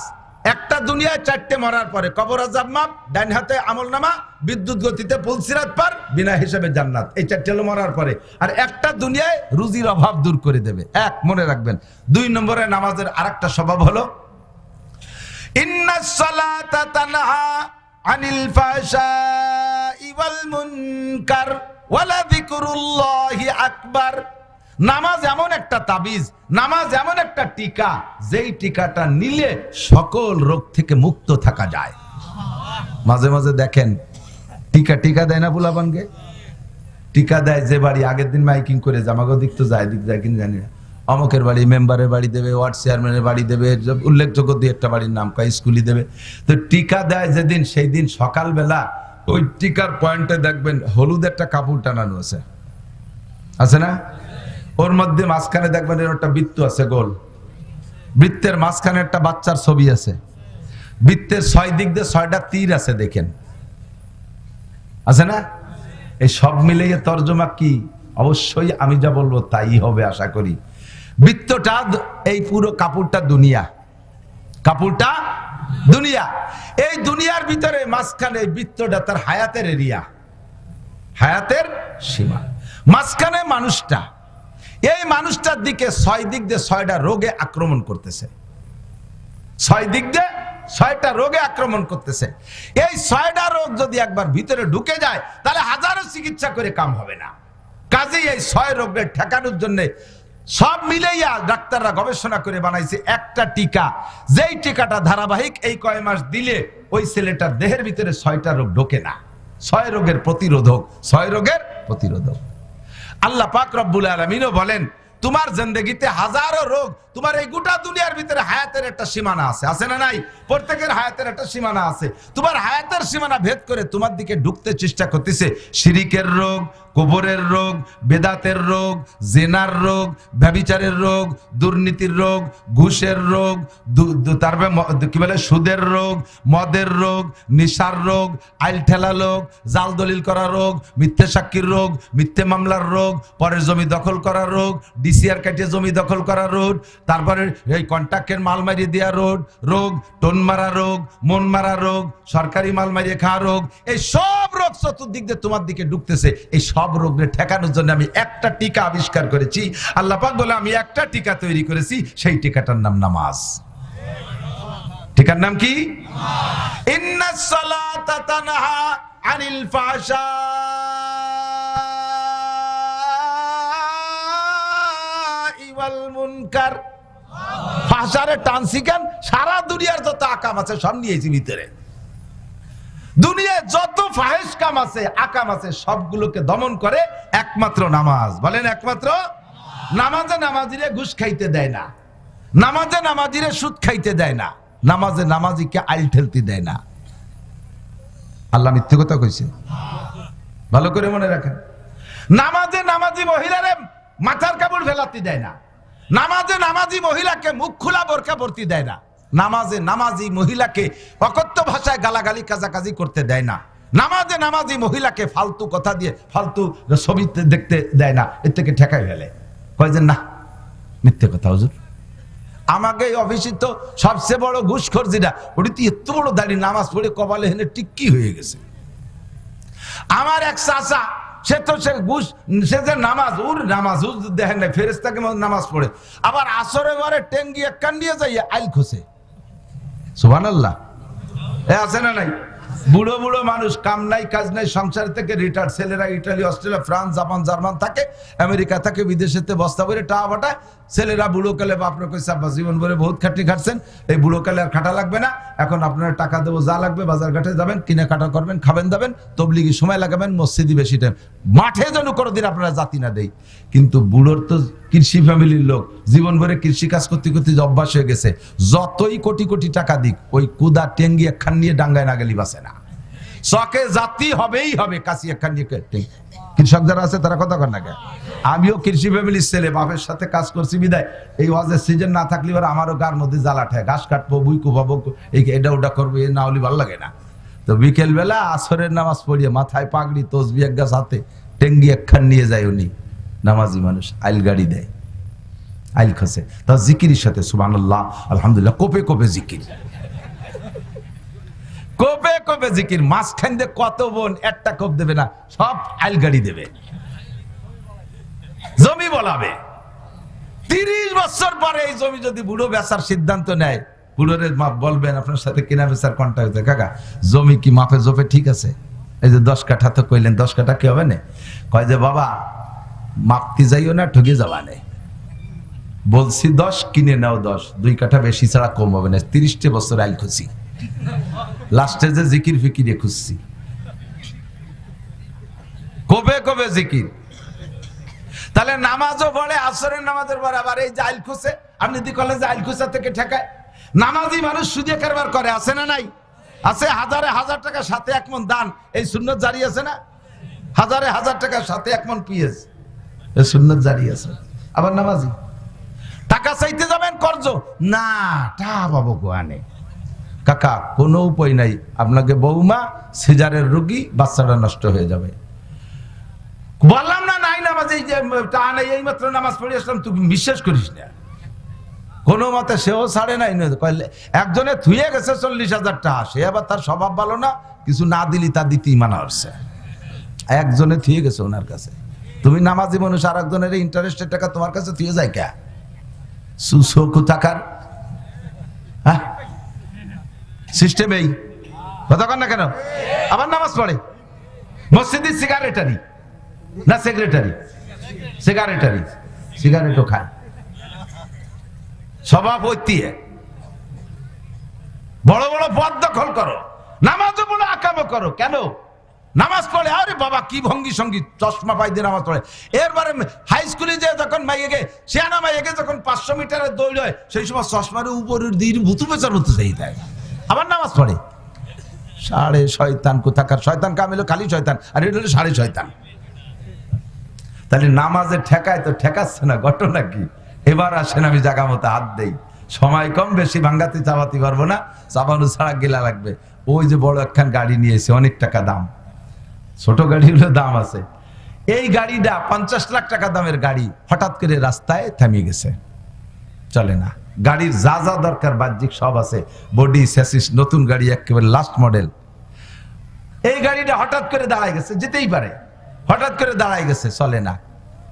একটা দুনিয়ায় 4টে মরার পরে কবর আযাব মাপ, ডান হাতে আমলনামা, বিদ্যুৎ গতিতে পুলসিরাত পার, বিনা হিসাবে জান্নাত। এই 4টে হলো মরার পরে। আর একটা দুনিয়ায় রুজির অভাব দূর করে দেবে, এক মনে রাখবেন। 2 নম্বরে নামাজের আরেকটা স্বভাব হলো ইন্নাস সালাতা তানহা আনিল ফাহশাই ওয়াল মুনকার ওয়ালা যিকরুল্লাহি আকবার। নামাজ এমন একটা তাবিজ, নামাজ এমন একটা টিকা, যেই টিকাটা নিলে সকল রোগ থেকে মুক্ত থাকা যায়। মাঝে মাঝে দেখেন টিকা দেয় না বুলাবানকে, টিকা দেয় যে বাড়ি, আগের দিন মাইকিং করে জামাগো দিক তো যায়, দিক যায় কিনা জানি না, অমকের বাড়ি, মেম্বারের বাড়ি দেবে, ওয়ার্ড চেয়ারম্যানের বাড়ি দেবে, উল্লেখযোগ্য 2-1টা বাড়ির নাম কয়, স্কুলই দেবে। তো টিকা দেয় যেদিন, সেই দিন সকালবেলা ওই টিকার পয়েন্টে দেখবেন হলুদ একটা কাপড় টানানো আছে, আছে না? ওর মধ্যে মাঝখানে দেখবেন এর একটা বৃত্ত আছে গোল, বৃত্তের মাঝখানে একটা বাচ্চার ছবি আছে, বৃত্তের 6 দিক দিয়ে 6টা তীর আছে, দেখেন আছে না? এই সব মিলিয়ে তর্জমা কি? অবশ্যই আমি যা বলবো তাই হবে আশা করি। বৃত্তটা, এই পুরো কাপড়টা দুনিয়া, কাপড়টা দুনিয়া। এই দুনিয়ার ভিতরে মাঝখানে বৃত্তটা তার হায়াতের এরিয়া, হায়াতের সীমা। মাঝখানে মানুষটা, এই মানুষটার দিকে 6 দিক দিয়ে 6টা রোগে আক্রমণ করতেছে, 6 দিক দিয়ে 6টা রোগে আক্রমণ করতেছে। এই 6টা রোগ যদি একবার ভিতরে ঢুকে যায় তাহলে হাজারো চিকিৎসা করে কাম হবে না। কাজেই এই 6 রোগের ঠেকানোর জন্য সব মিলেইয়া ডাক্তাররা গবেষণা করে বানাইছে একটা টিকা, যেই টিকাটা ধারাবাহিক এই কয় মাস দিলে ওই ছেলেটার দেহের ভিতরে 6টা রোগ ঢোকে না। 6 রোগের প্রতিরোধক, 6 রোগের প্রতিরোধক। আল্লাহ পাক রব্বুল আলামিনও বলেন তোমার জিন্দেগিতে হাজারো রোগ, তোমার এই গোটা দুনিয়ার ভিতরে হায়াতের একটা সীমানা আছে, আছে না নাই? প্রত্যেকের হায়াতের একটা সীমানা আছে। তোমার হায়াতের সীমানা ভেদ করে তোমার দিকে ঢুকতে চেষ্টা করতেছে শিরিকের রোগ, কবরের রোগ, বেদাতের রোগ, জেনার রোগ, ব্যভিচারের রোগ, দুর্নীতির রোগ, ঘুষের রোগ, তারপরে কি বলে সুদের রোগ, মদের রোগ, নিশার রোগ, আইল ঠেলা রোগ, জাল দলিল করা রোগ, মিথ্যে সাক্ষীর রোগ, মিথ্যে মামলার রোগ, পরের জমি দখল করা রোগ, ডিসিআর কাটিয়ে জমি দখল করা রোগ, তারপরে এই কন্ট্রাক্টের মাল মারিয়ে দেওয়া রোগ, টোন মারা রোগ, মন মারা রোগ, সরকারি মাল মারিয়ে খাওয়া রোগ, এই সব রোগ চতুর্দিক দিয়ে তোমার দিকে ঢুকতেছে। এই সব রোগের ঠেকানোর জন্য আমি একটা টিকা আবিষ্কার করেছি। আল্লাহ পাক বলে আমি একটা টিকা তৈরি করেছি, সেই টিকাটার নাম নামাজ। টিকার নাম কি? ইন্নাস সালাতা তানহা আনিল ফাহশাই ওয়াল মুনকার। ফাহশারে টানসিকান সারা দুনিয়ার যত আকাম আছে সব নিয়েছি ভিতরে। দুনিয়ায় যত ফাহেশ কাম আছে, আকাম আছে, সবগুলোকে দমন করে একমাত্র নামাজ। বলেন একমাত্র নামাজে নামাজিরে ঘুষ খাইতে দেয় না, নামাজে নামাজিরে সুদ খাইতে দেয় না, নামাজে নামাজিকে আইল ঠেলতে দেয় না। আল্লাহ মিথ্যে কথা কইছে? ভালো করে মনে রাখেন। নামাজে নামাজি মহিলারে মাথার কাপড় ফেলাতে দেয় না, নামাজে নামাজি মহিলাকে মুখ খোলা বোরকা পরতে দেয় না, নামাজে নামাজি মহিলাকে অকথ্য ভাষায় গালাগালি কাজাকাজি করতে দেয় না, নামাজে নামাজি মহিলাকে ফালতু কথা দিয়ে ফালতু ছবি দেখতে দেয় না। এর থেকে ঠেকাই ফেলে, কয় যে না মিথ্যে কথা হুজুর, আমাকে অফিসে তো সবচেয়ে বড় ঘুষখোর যেটা, ওটি তো এত বড় দাঁড়িয়ে নামাজ পড়ে কপালে হেনে টিক্কি হয়ে গেছে। আমার এক চাচা, সে তো সে ঘুষ, সে যে নামাজ, ওর নামাজ দেখেন না, ফেরেশতাকে নামাজ পড়ে, আবার আসরে ঘরে টেঙ্গি এক কান দিয়ে যাইয়া আইল খোসে। সুবহানাল্লাহ। এ আছে না নাই? বুড়ো বুড়ো মানুষ, কাম নাই কাজ নাই, সংসার থেকে রিটায়ার্ড ছেলেরা Italy, Australia, France, Japan, German থাকে, আমেরিকা থাকে, বিদেশেতে বস্তা ভরে টাকা পাঠায়। ছেলেরা বুড়ো কালে বাপরে কইছে আব্বা জীবন ভরে বহুত খাটনি খাটছেন, এই বুড়ো কালে আর খাটা লাগবে না, এখন আপনার টাকা দেবো, যা লাগবে বাজার ঘাটে যাবেন, কিনে কাটা করবেন, খাবেন দাবেন, তবলিগি সময় লাগাবেন, মসজিদি বেশি টাইম, মাঠে যেন কোনোদিন আপনারা জাতি না দেই। কিন্তু বুড়োর তো কৃষি ফ্যামিলির লোক, জীবন ভরে কৃষি কাজ করতে করতে অভ্যাস হয়ে গেছে, যতই কোটি কোটি টাকা দিক ওই কুদা টেঙ্গি একখান নিয়ে ডাঙ্গায় না গেলি বাসে না, চকে জাতি হবেই হবে। কাশি একখান নিয়ে কৃষক যারা আছে তারা কথা কর না কেন? আমিও কৃষি ফ্যামিলির ছেলে, বাপের সাথে কাজ করছি বিদায় এই ওয়াজের সিজন না থাকলে আমারও গার মধ্যে জ্বালা ঠায়, ঘাস কাটবো, বুই কুপাবো, এটা ওটা করবো, এ না হলে ভালো লাগে না। তো বিকেল বেলা আসরের নামাজ পড়িয়ে মাথায় পাগড়ি, তসবি এক গাছ হাতে, টেঙ্গি একখান নিয়ে যায় উনি, নামাজি মানুষ, আইল গাড়ি দেয়, আইল খসে, তা জিকিরের সাথে সুবহানাল্লাহ আলহামদুলিল্লাহ কোপে কোপে জিকির। কোপে কোপে জিকির, মাঝখান দিয়ে কত বোন একটা কোপ দেবে না, সব আইল গাড়ি দেবে, জমি বলাবে। 30 বছর পরে এই জমি যদি বুড়ো বেচার সিদ্ধান্ত নেয়, বুড়োরে বলবেন আপনার সাথে কিনা বেচার কন্ট্রাক্ট হয়েছে, কাকা জমি কি মাপে জোপে ঠিক আছে? এই যে 10 কাঠা তো কইলেন, 10 কাঠা কি হবে না? কয় যে বাবা মাপতে যাইও না, ঠকে যাবা না, বলছি 10 কিনে নাও 10, 2 কাঠা বেশি ছাড়া কম হবে না। 30 বছর আইল খুশি, লাস্টে যে জিকির ফিকিরে খুঁজছি, কবে কবে জিকির। তাহলে নামাজও পড়ে, আসরের নামাজের পরে আবার এই যে আইল খুঁজে, আপনি দি কলেন যে আইল খুঁজা থেকে ঠেকায়। নামাজি মানুষ সুদে কারবার করে, আছে না নাই? আছে। হাজারে হাজার টাকা সাথে 1 মণ দান, এই সুন্নত জারি আছে না? হাজারে হাজার টাকা সাথে 1 মণ পিএস, এই সুন্নত জারি আছে। আবার নামাজি টাকা চাইতে যাবেন কর্জ না, টা পাবো কোয়ানে। কাকা কোনো উপায় নাই, আপনাকে বৌমা সিজারের রোগী, বাচ্চাটা নষ্ট হয়ে যাবে। বললাম না নাই নামাজ, এই যে টা নাই, এই মাত্র নামাজ পড়ে আসলাম, তুই বিশ্বাস করিস না। কোনো মতে সেও ছাড়ে নাই, একজনে থুয়ে গেছে 40,000 টাকা, সে আবার তার স্বভাব ভালো না, কিছু না দিলি তা দিতেই মানা হচ্ছে। একজনে থুয়ে গেছে ওনার কাছে। তুমি নামাজি মানুষ, আর একজনের ইন্টারেস্টের টাকা তোমার কাছে থুয়ে যায় কে? সুসুকুতাকার, হ্যাঁ সিস্টেম এই কথা কন না কেন? আবার নামাজ পড়ে মসজিদের সিগারেটারি না সেক্রেটারি, সিগারেটারি, সিগারেটও খায়, সভাপতি, বড় বড় পদ দখল করো, নামাজও বড় আকামও করো। কেন? নামাজ পড়ে, আরে বাবা কি ভঙ্গি সঙ্গী, চশমা পাই দিয়ে নামাজ পড়ে। এরপরে হাই স্কুলে যে যখন মাইয়েকে, সিয়ানা মাইয়েকে যখন 500 মিটারের দৌড় হয়, সেই সময় চশমার উপরের দিন ভুতু বেচার মতো সেই দেয়, আবার নামাজ পড়ে। সাড়ে শয়তান কোথাকার, শয়তান কামিল খালি শয়তান, আর এটা হলো সাড়ে শয়তান। তাহলে নামাজে ঠেকায় তো ঠেকাচ্ছে না, ঘটনা কি? এবার আসেন আমি জায়গা মতো হাত দেই, সময় কম, বেশি ভাঙ্গাতে চাপাতে পারবো না, চাপানো ছাড়া গেলা লাগবে। ওই যে বড় একখান গাড়ি নিয়েছে, অনেক টাকা দাম, ছোট গাড়িগুলোর দাম আছে। এই গাড়িটা 50 লাখ টাকা দামের গাড়ি, হঠাৎ করে রাস্তায় থামিয়ে গেছে, চলে না। গাড়ির যা যা দরকার বাহ্যিক সব আছে, বডি স্যাসিস, নতুন গাড়ি, একেবারে লাস্ট মডেল। এই গাড়িটা হঠাৎ করে দাঁড়ায় গেছে, যেতেই পারে, হঠাৎ করে দাঁড়ায় গেছে, চলে না।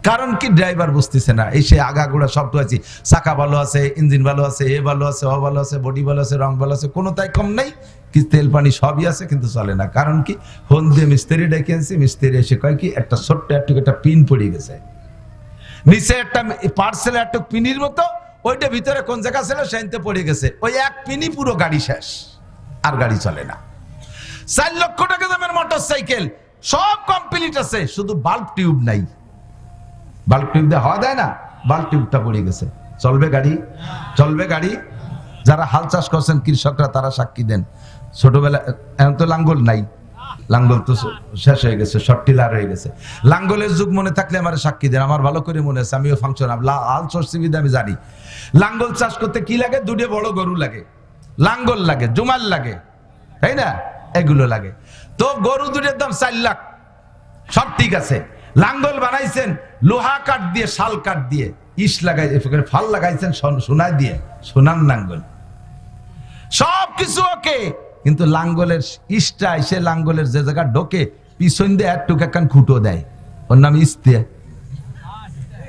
কারণ কি? ড্রাইভার বুঝতেছে না। এই সে আগাগোড়া সব তো আছে, চাকা ভালো আছে, ইঞ্জিন ভালো আছে, এ ভালো আছে, ও ভালো আছে, বডি ভালো আছে, রং ভালো আছে, কোনো তাই কম নাই, কি তেল পানি সবই আছে, কিন্তু চলে না। কারণ কি? ফোন দিয়ে মিস্ত্রি ডেকে আনছি, মিস্ত্রি এসে কয় কি, একটা ছোট্ট একটা পিন পড়ে গেছে, নিচে একটা পার্সেল একটা পিনির মতো, ওইটা ভিতরে কোন জায়গা ছিল সেনতে পড়ে গেছে, ওই এক পিনি পুরো গাড়ি শেষ, আর গাড়ি চলে না। 4 লক্ষ টাকা দামের মোটর সাইকেল, সব কমপ্লিট আছে, শুধু বাল্ব টিউব নাই। বাল্ব টিউব দিয়ে হওয়া দেয় না, বাল্ব টিউবটা পড়ে গেছে। চলবে গাড়ি? চলবে গাড়ি? যারা হাল চাষ করছেন কৃষকরা, তারা সাক্ষী দেন। ছোটবেলা এখন তো লাঙ্গল নাই, লাঙ্গল তো শেষ হয়ে গেছে, শর্টিলার হয়ে গেছে। লাঙ্গলের যুগ মনে থাকলে আমার সাক্ষী দেন, আমার ভালো করে মনে আছে, আমিও ফাংশন হাল সরসিবিদে আমি জানি। লাঙ্গল চাষ করতে কি লাগে? 2 বড় গরু লাগে, লাঙ্গল লাগে, জুমাল লাগে, তাই না? এগুলো লাগে। তো গরু 2টার দাম 4 লাখ, সব ঠিক আছে। লাঙ্গল বানাইছেন লোহা কাঠ দিয়ে, শাল কাঠ দিয়ে, ইস লাগাই, ফাল লাগাইছেন সোনা দিয়ে, সোনার লাঙ্গল, সব কিছু ওকে। কিন্তু লাঙ্গলের ইসটা এসে লাঙ্গলের যে জায়গা ঢোকে, পিছন দিয়ে একটুক একখান খুঁটো দেয়, ওর নাম ইস্তে।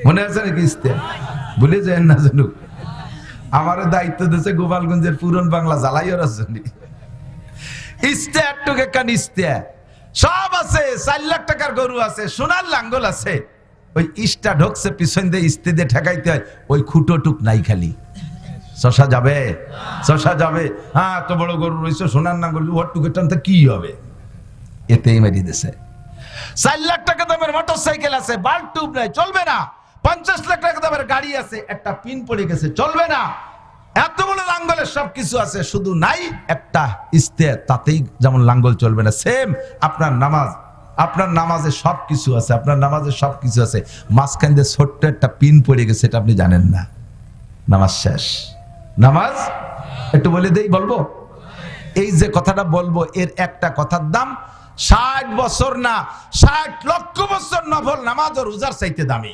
মনে আছে নাকি ইস্তে? ভুলে যায় না যেন। আমার দায়িত্ব দিয়েছে গোপালগঞ্জের পুরন বাংলা জ্বালাইয়ের জন্য। ইস্তে একটুক একখান ইস্তে, সব আছে। 4 লাখ টাকার গরু আছে, সোনার লাঙ্গল আছে, ওই ইস্টা ঢোকছে, পিছন দিয়ে ইস্তে দিয়ে ঠেকাইতে হয়, ওই খুঁটোটুক নাই খালি। শশা যাবে? শশা যাবে? হ্যাঁ, এত বড় গরু রয়েছে, সোনার নাঙ্গল, ওর টুকে টানতে কি হবে? এতেই মেরি দিছে। 4 লাখ টাকা দামের মোটর সাইকেল আছে, বাল্ব টিউব নাই, চলবে না। 50 লাখ টাকা দামের গাড়ি আছে, একটা পিন পড়ে গেছে, চলবে না। এত বড় লাঙ্গলের সবকিছু আছে, শুধু নাই একটা ইস্তে, তাতেই যেমন লাঙ্গল চলবে না। সেম আপনার নামাজ, আপনার নামাজে সবকিছু আছে, আপনার নামাজে সবকিছু আছে, মাঝখান দিয়ে ছোট্ট একটা পিন পড়ে গেছে, এটা আপনি জানেন না, নামাজ শেষ। নামাজ একটু বলে দেই, বলবো? এই যে কথাটা বলবো, এর একটা কথার দাম 60 বছর না, 60 লক্ষ বছর নফল নামাজ ও রোজার চাইতে দামি।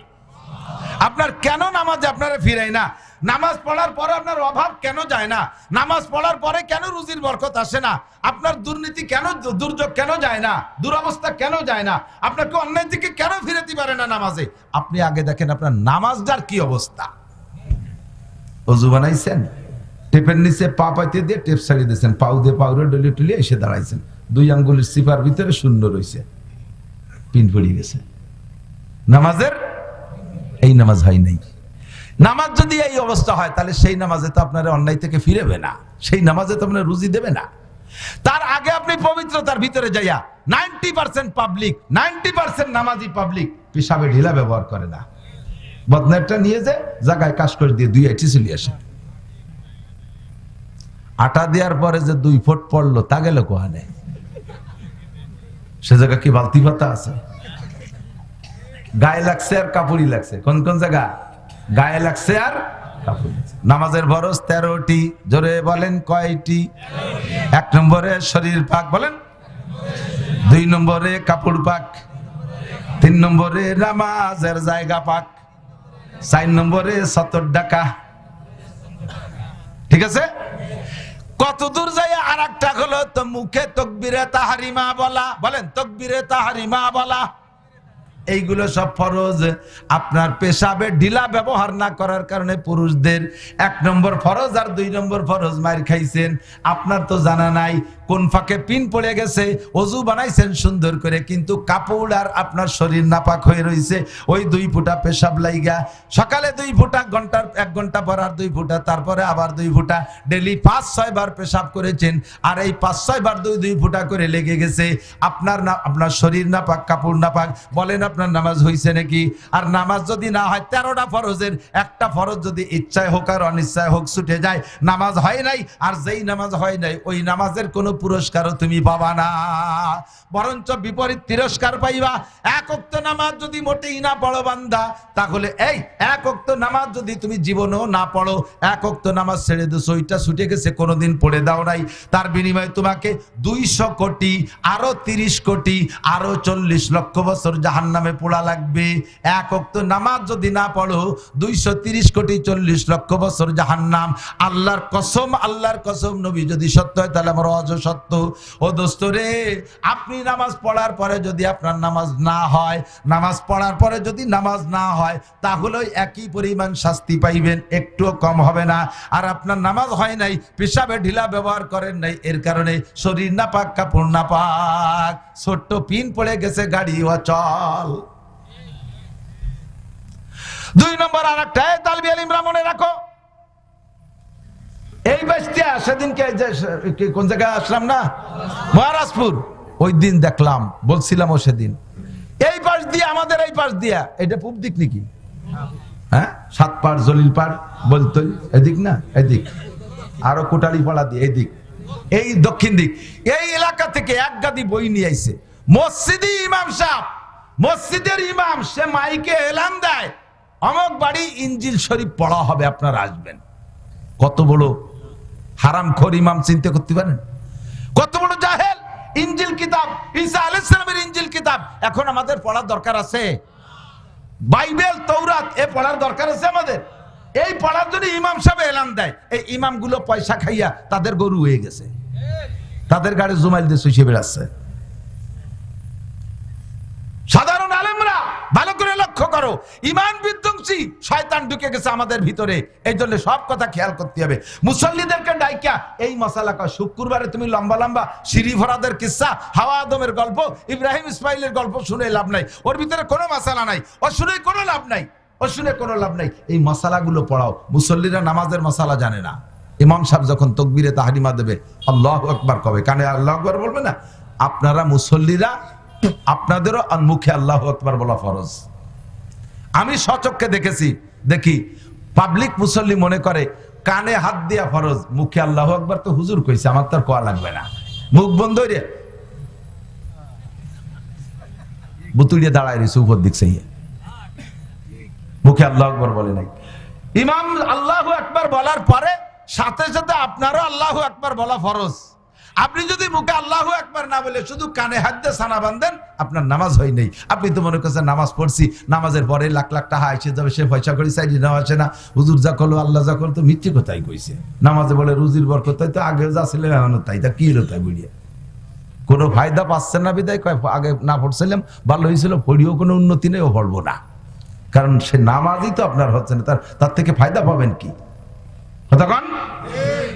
আপনার কেন নামাজে আপনারা ফিরাই না? নামাজ পড়ার পরে আপনার অভাব কেন যায় না? নামাজ পড়ার পরে কেন রুজির বরকত আসে না? আপনার দুর্নীতি কেন, দুর্যোগ কেন যায় না? দুরবস্থা কেন যায় না? আপনাকে অন্যায় দিকে কেন ফিরাতে পারে না নামাজে? আপনি আগে দেখেন আপনার নামাজটার কি অবস্থা। অজু বানাইছেন, টেপের নিচে পা পাইতে দিয়ে টেপ ছাড়িয়ে দিয়েছেন, পাউ দিয়ে পাউরে ডলি টুলিয়ে এসে দাঁড়াইছেন, 2 আঙ্গুলের সিপার ভিতরে শূন্য রয়েছে, পিন পড়িয়ে গেছে। নামাজের এই নামাজ হয় নাই। নামাজ যদি এই অবস্থা হয় তাহলে সেই নামাজে তো আপনার অন্যায় থেকে ফিরেবে না, সেই নামাজে তো আপনার রুজি দেবে না। তার আগে আপনি পবিত্রতার ভিতরে যাইয়া 90% পাবলিক, 90% নামাজি পাবলিক পেশাবে ঢিলা ব্যবহার করে না। বদনারটা নিয়ে যে জায়গায় কাজ করে দিয়ে 2 আইটি চলে আসে। আটা দেওয়ার পরে যে 2 ফুট পড়লো তা গেল কোহানে? সে জায়গা কি বালতি পাতা আছে? গায়ে লাগছে আর কাপড়ই লাগছে। কোন কোন জায়গা গায়ে লাগছে আর কাপড় লাগছে। নামাজের ফরজ 13টি, জোরে বলেন কয়টি? 1 নম্বরে শরীর পাক, বলেন। 2 নম্বরে কাপড় পাক, 3 নম্বরে নামাজের জায়গা পাক, 4 নম্বরে সতর ডাকা। ঠিক আছে? কত দূর যায় আর একটা হলো তো মুখে তাকবীরে তাহরিমা বলা, বলেন তাকবীরে তাহরিমা বলা। এইগুলো সব ফরজ। আপনার পেশাবে ঢিলা ব্যবহার না করার কারণে পুরুষদের 1 নম্বর ফরজ আর 2 নম্বর ফরজ মার খাইছেন। আপনার তো জানা নাই কোন ফাঁকে পিন পড়ে গেছে, অজু বানাইছেন সুন্দর করে, কিন্তু কাপড় আর আপনার শরীর নাপাক হয়ে রয়েছে। ওই 2 ফুটা পেশাব লাইগা, সকালে 2 ফুটা, 1 ঘন্টা পর আর 2 ফুটা, তারপরে আবার 2 ফুটা, ডেলি 5-6 বার পেশাব করেছেন, আর এই 5-6 বার 2 ফুটা করে লেগে গেছে। আপনার শরীর নাপাক, কাপড় নাপাক, বলেন আপনার নামাজ হইছে নাকি? আর নামাজ যদি না হয় 13টা ফরজের একটা ফরজ যদি ইচ্ছায় হোক আর অনিচ্ছায় হোক ছুটে যায়, নামাজ হয় নাই। আর যেই নামাজ হয় নাই ওই নামাজের কোনো পুরস্কারও তুমি পাবা না, বরঞ্চ বিপরীত তিরস্কার পাইবা। 1 ওয়াক্ত নামাজ যদি মোটেই না পড়ো বান্দা, তাহলে এই 1 ওয়াক্ত নামাজ যদি তুমি জীবনেও না পড়ো, 1 ওয়াক্ত নামাজ ছেড়ে দিছো, ওইটা ছুটে গেছে, কোনোদিন পড়ে দাও নাই, তার বিনিময়ে তোমাকে 200 কোটি, আরো 30 কোটি, আরো 40 লক্ষ বছর জাহান্নামে পোড়া লাগবে। 1 ওয়াক্ত নামাজ যদি না পড়ো, 230 কোটি 40 লক্ষ বছর জাহান্নাম। আল্লাহর কসম, আল্লাহর কসম, নবী যদি সত্য হয় তাহলে আমার ওয়াজও সত্য। ও দোস্ত রে, আপনি নামাজ পড়ার পরে যদি আপনার নামাজ না হয়, নামাজ পড়ার পরে যদি নামাজ না হয়, তাহলে একই পরিমাণ শাস্তি পাইবেন, একটুও কম হবে না। আর আপনার নামাজ হয় নাই, পেশাবে ঢিলা ব্যবহার করেন নাই, এর কারণে শরীর নাপাক, কাপড় নাপাক, ছোট্ট পিন পড়ে গেছে, গাড়ি অচল। 2 নম্বর আর একটা, তালবি আলিমরা মনে রাখো, এই বাস্তিয়া সেদিনকে কোন জায়গায় আসলাম না, মহারাজপুর, ওই দিন দেখলাম, বলছিলামও সেদিন, এই পাশ দিয়ে, আমাদের এই পাশ দিয়া, এটা পূব দিক নাকি? হ্যাঁ, 7 পাড়, জলিল পাড় বলতো, এদিক না, এদিক, আরো কোটালি পাড়া দিয়ে এদিক, এই দক্ষিণ দিক, এই এলাকা থেকে 1 গাদি বই নিয়ে আইছে। মসজিদি ইমাম সাহেব, মসজিদের ইমাম, সে মাইকে এলান দেয়, অমুক বাড়ি ইনজিল শরীফ পড়া হবে, আপনারা আসবেন। কত বড় হারামখোর ইমাম, চিন্তা করতে পারেন? কত বড় জাহেল! ইনজিল কিতাব, ঈসা আলাইহিস সালামের ইনজিল কিতাব এখন আমাদের পড়ার দরকার আছে? বাইবেল, তৌরাত, এ পড়ার দরকার আছে আমাদের? এই পড়ার জন্য ইমাম সাহেব এলান দেয়। এই ইমামগুলো পয়সা খাইয়া তাদের গরু হয়ে গেছে, তাদের গাড়ি জুমাইল দিয়ে শুষে বেড়াচ্ছে। সাধারণ আলেমরা ভালো করে লক্ষ্য করো, ইমান বিধ্বংসী শয়তান ঢুকে গেছে আমাদের ভিতরে। এই জন্য সব কথা খেয়াল করতে হবে। মুসল্লিদেরকে ডাইকা এই মশালা কয়, শুক্রবারে তুমি লম্বা লম্বা সিঁড়ি ভরাদের কিস্সা, হাওয়া আদমের গল্প, ইব্রাহিম ইসমাইলের গল্প শুনে লাভ নাই, ওর ভিতরে কোনো মশালা নাই, ও শুনে কোনো লাভ নাই, ও শুনে কোনো লাভ নাই। এই মশালাগুলো পড়াও। মুসল্লিরা নামাজের মশালা জানে না। ইমাম সাহেব যখন তাকবীরে তাহরিমা দেবে, আল্লাহু আকবার কবে, কানে আল্লাহু আকবার বলবে না? আপনারা মুসল্লিরা, আপনাদেরও মুখে আল্লাহু আকবার বলা ফরজ। আমি সচক্ষে দেখেছি, দেখি পাবলিক মুসল্লি মনে করে কানে হাত দিয়া ফরজ, মুখে আল্লাহু আকবার তো হুজুর কইছে, আমার তো আর কোয়া লাগবে না, মুখ বন্ধ রে, বুতুড়িয়ে দাঁড়ায় রয়েছে উপর দিক, সেই মুখে আল্লাহু আকবার বলে নাই। ইমাম আল্লাহু আকবার বলার পরে সাথে সাথে আপনারও আল্লাহু আকবার বলা ফরজ। আপনি যদি মুখে আল্লাহু আকবার না বলে শুধু কানে হাত দিয়ে সানা বাঁধেন, আপনার নামাজ হয় নাই। আপনি তো মনে করছেন নামাজ পড়ছি, নামাজের পরে লাখ লাখ টাকা এসে যাবে, সে পয়সা করে চাইলে নেওয়া আসে না, হুজুর যা করলো আল্লাহ যা করলো, তো মিথ্যে কথাই কইছে। নামাজে বলে রুজির বরকত, তো আগে যা ছিল এখনো তাই, তা কি হলো তাই বুঝিয়ে কোনো ফায়দা পাচ্ছেন না। বিদায় কয় আগে না পড়ছিলাম ভালো হয়েছিল, পড়িও কোনো উন্নতি নেই, ও পড়বো না, কারণ সে নামাজই তো আপনার হচ্ছে না, তার থেকে ফায়দা পাবেন কি? কতক্ষণ?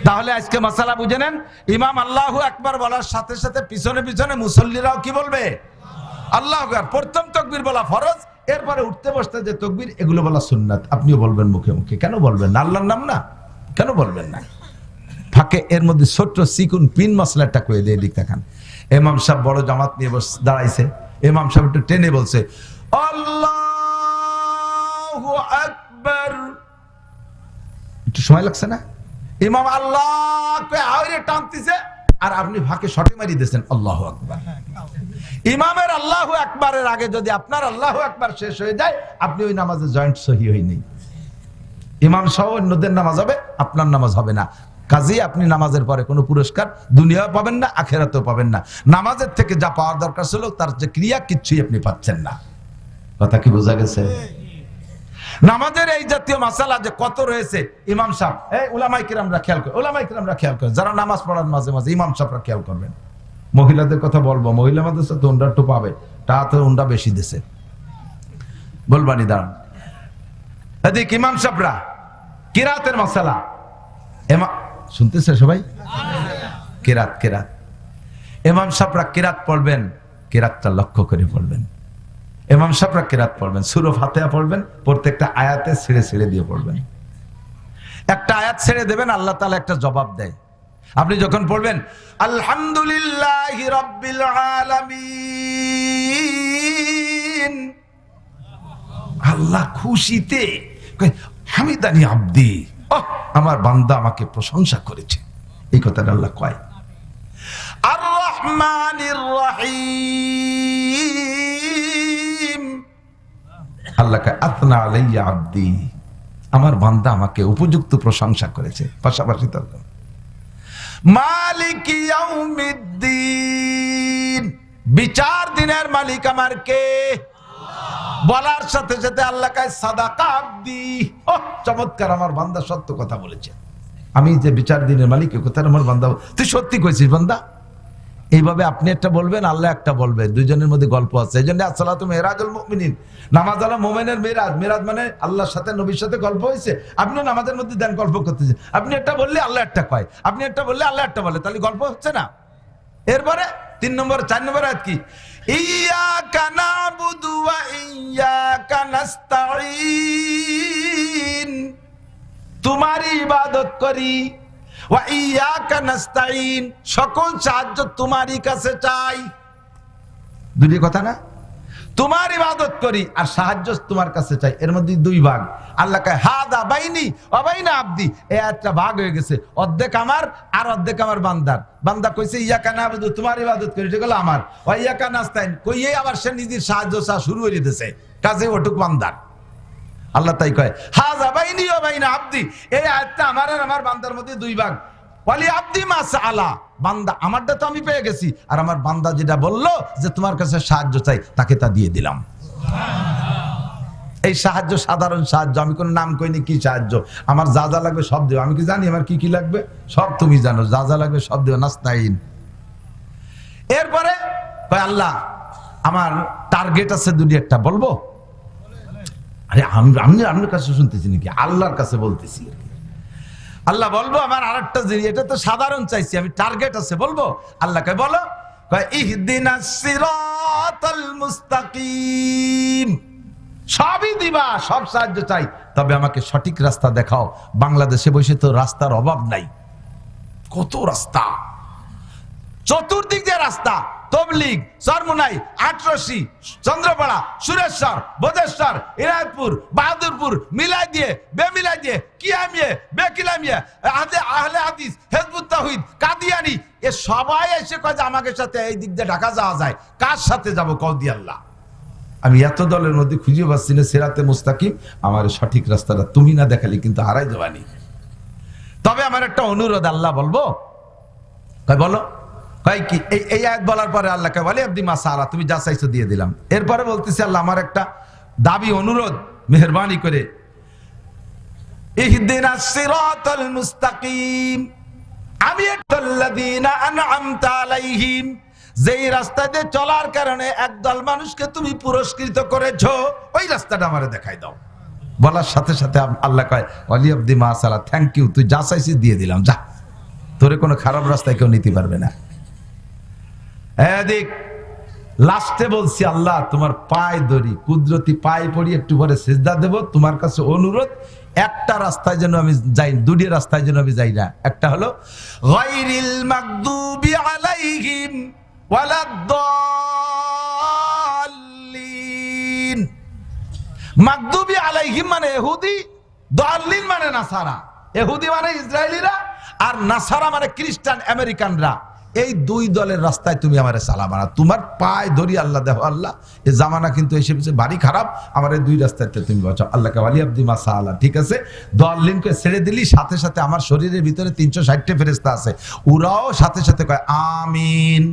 তাহলে আজকে মাসালা বুঝে নেন। ইমাম আল্লাহু আকবার বলার সাথে সাথে পিছনে পিছনে মুসল্লিরাও কি বলবে? আল্লাহু আকবার। প্রথম তাকবীর বলা ফরজ, এরপরে উঠতে বসতে যে তাকবীর, এগুলো বলা সুন্নাত। আপনিও বলবেন মুখে মুখে। কেন বলবেন না? আল্লাহর নাম না, কেন বলবেন না? ফাঁকে এর মধ্যে ছোট্ট সিকুন পিন মশলাটা কয়ে দিয়ে দিক দেখান। ইমাম সাহেব বড় জামাত নিয়ে দাঁড়াইছে, ইমাম সাহেব একটু টেনে বলছে আল্লাহু আকবার। একটু সময় লাগছে না? ইমাম আল্লাহ আওরে টানতেছে আর আপনি ফাঁকে শটে মারি দিয়েছেন আল্লাহু আকবার। ইমামের আল্লাহু আকবারের আগে যদি আপনার আল্লাহু আকবার শেষ হয়ে যায়, আপনি ওই নামাজে জয়েন্ট সহি হয়নি। ইমাম সহ অন্যদের নামাজ হবে, আপনার নামাজ হবে না। কাজেই আপনি নামাজের পরে কোনো পুরস্কার দুনিয়াও পাবেন না, আখেরাতেও পাবেন না। নামাজের থেকে যা পাওয়ার দরকার ছিল তার যে ক্রিয়া, কিচ্ছুই আপনি পাচ্ছেন না। কথা কি বোঝা গেছে? নামাজের এই জাতীয় মাসালা যে কত রয়েছে, ইমাম সাহেব উলামায়ে কিরামরা খেয়াল করে, উলামায়ে কিরামরা খেয়াল করে, যারা নামাজ পড়ার মাঝে মাঝে ইমাম সাহেবরা খেয়াল করবেন। মহিলাদের কথা বলবো, মহিলা মাদ্রাসা তো উন্ডা একটু পাবে, তা তো উন্ডা বেশি দিছে, বলবানি দাঁড়ান। এদিকে ইমাম সাহেবরা কিরাতের মাসালা শুনতেছে সবাই? কেরাত কেরাত ইমাম সাহেবরা কেরাত পড়বেন, কেরাতটা লক্ষ্য করে পড়বেন। ইমাম সাহেবরা কেরাত পড়বেন, সূরা ফাতিহা পড়বেন, প্রত্যেকটা আয়াতে ছেড়ে ছেড়ে দিয়ে পড়বেন। একটা আয়াত ছেড়ে দেবেন, আল্লাহ তাআলা একটা জবাব দেয়। আপনি যখন পড়বেন আলহামদুলিল্লাহি রাব্বিল আলামিন, আল্লাহ খুশিতে হামিদানি আব্দি, আমার বান্দা আমাকে প্রশংসা করেছে, এই কথাটা আল্লাহ কয়। আর রহমানির রহিম, আল্লাহ কয় আতনা আলাইয়া আব্দি, আমার বান্দা আমাকে উপযুক্ত প্রশংসা করেছে। পাশাপাশি তো মালিক ইয়াউমিদ্দিন, বিচার দিনের মালিক আমার কে? বলার সাথে সাথে আল্লাহ কয় সাদাকা আব্দি, চমৎকার, আমার বান্দা সত্য কথা বলেছে। আমি যে বিচার দিনের মালিক, কথা আমার বান্দা, তুই সত্যি কইছিস বান্দা। এইভাবে আপনি একটা বলবেন, আল্লাহ একটা বলবে, দুইজনের মধ্যে গল্প আছে। এই জন্য আসসালাতু মিরাজুল মুমিনিন, নামাজ হলো মুমিনের মিরাজ। মিরাজ মানে আল্লাহর সাথে নবীর সাথে গল্প হয়েছে। আপনি নামাজের মধ্যে দেন গল্প করতেছেন, আপনি একটা বললে আল্লাহ একটা কয়, আপনি একটা বললে আল্লাহ একটা বলে, তাহলে গল্প হচ্ছে না? এরপরে 3 নম্বর 4 নম্বর আয়াত কি? ইয়াকা নাবুদু ওয়া ইয়াকা নাস্তাঈন, তোমারই ইবাদত করি, ওয়া ইয়াকা নাস্তাঈন, সকল সাহায্য তোমারই কাছে চাই। দুটি কথা না? তোমার ইবাদত করি আর সাহায্য তোমার কাছে চাই, এর মধ্যে 2 ভাগ। আল্লাহ কয় হাদা বাইনি ওয়া বাইনা আব্দি, এই একটা ভাগ হয়ে গেছে, অর্ধেক আমার আর অর্ধেক আমার বান্দার। বান্দা কইছে ইয়াকা নাবুদু, তোমার ইবাদত করি, এটা হলো আমার, ওয়া ইয়াকা নাস্তাঈন কইয়ে আবার সে নিজের সাহায্য চা শুরু করে দিয়েছে, কাজে ওটুক বান্দার। আল্লাহ তাই কয় হাদা বাইনি ওয়া বাইনা আব্দি, এই আয়াতটা আমার আর আমার বান্দার মধ্যে 2 ভাগ। ওয়ালি আব্দি মা সাআলা, বান্দা আমারটা তো আমি পেয়ে গেছি, আর আমার বান্দা যেটা বললো যে তোমার কাছে সাহায্য চাই, তাকে তা দিয়ে দিলাম। এই সাহায্য সাধারণ সাহায্য, আমি কোনো নাম কইনি কি সাহায্য, আমার যা যা লাগবে সব দেব। আমি কি জানি আমার কি কি লাগবে? সব তুমি জানো, যা যা লাগবে সব দেব, নাস্তাইন। এরপরে কয় আল্লাহ আমার টার্গেট আছে 2টি, একটা বলবো? আরে আমি আপনার কাছে শুনতেছি নাকি? আল্লাহর কাছে বলতেছি। আল্লাহ বলবো আমার আরেকটা জিনিস, এটা তো সাধারণ চাইছি, আমি টার্গেট আছে, বলবো? আল্লাহ কয় বলো। কয় ইহদিনাস সিরাতাল মুস্তাকিম, সবই দিবা, সব সাহায্য চাই, তবে আমাকে সঠিক রাস্তা দেখাও। বাংলাদেশে বসে তো রাস্তার অভাব নাই, কত রাস্তা, চতুর্দিক দিয়ে রাস্তা। তবলিগ, চরমুনাই, আটরশি, চন্দ্রপাড়া, সুরেশ্বর, বোদেশ্বর, ইনায়তপুর, বাহাদুরপুর, মিলাই দিয়ে, বেমিলাই দিয়ে, কিয়ামিয়ে, বেকিলামিয়ে, আহলে হাদিস, হিজবুত তাওহীদ, কাদিয়ানি, এ সবাই এসে কয় যে আমাকে সাথে এই দিক দিয়ে ঢাকা যাওয়া যায়। কার সাথে যাবো? কওদি আল্লাহ। আমি এত দলের মধ্যে খুঁজে পাচ্ছি না সিরাতে মুস্তাকিম, আমার সঠিক রাস্তাটা তুমি না দেখালে কিন্তু হারাই দেবানি। তবে আমার একটা অনুরোধ, আল্লাহ বলবো? কয় বলো। হয় কি এই আয়াত বলার পরে আল্লাহকে বলে আব্দি মা সালা, তুমি যা চাইছো দিয়ে দিলাম। এরপরে বলতেছি আল্লাহ আমার একটা দাবি অনুরোধ, মেহেরবানি করে ইহদিনাস সিরাতাল মুস্তাকিম, আমি আল্লাযীনা আনআমতা আলাইহিম, যেই রাস্তাতে চলার কারণে একদল মানুষকে তুমি পুরস্কৃত করেছো, ওই রাস্তাটা আমারে দেখাই দাও। বলার সাথে সাথে আল্লাহ কয় ওয়ালি আব্দি মা সালা, থ্যাংক ইউ, তুই যা চাইছিস দিয়ে দিলাম, যা, তোরে কোনো খারাপ রাস্তায় কেউ নিতে পারবে না। এদিক লাস্টে বলছি আল্লাহ তোমার পায়ে ধরি, কুদরতি পায়ে পড়ি, একটু পরে সিজদা দেব, তোমার কাছে অনুরোধ একটা রাস্তায় যেন আমি যাই, দুটি রাস্তায় যেন আমি যাই না। একটা হলো গায়রিল মাগদুবি আলাইহিম ওয়ালাদ-দাল্লিন। মাগদুবি আলাইহিম মানে ইহুদি, দাল্লিন মানে নাসারা। ইহুদি মানে ইসরায়েলিরা, আর নাসারা মানে খ্রিস্টান আমেরিকানরা। এই দুই দলের রাস্তায় তুমি আমারে চালাবা না, তোমার পায়ে ধরি আল্লাহ। দেখো আল্লাহ, এই জামানা কিন্তু এসে ভারী খারাপ, আমার এই দুই রাস্তাতে তুমি বাঁচাও। আল্লাহকে ওয়ালি আব্দি মা সালা, ঠিক আছে। দাল্লিনকে ছেড়ে দিলি, সাথে সাথে আমার শরীরের ভিতরে 360টা ফেরেশতা আছে, ওরাও সাথে সাথে কয় আমিন।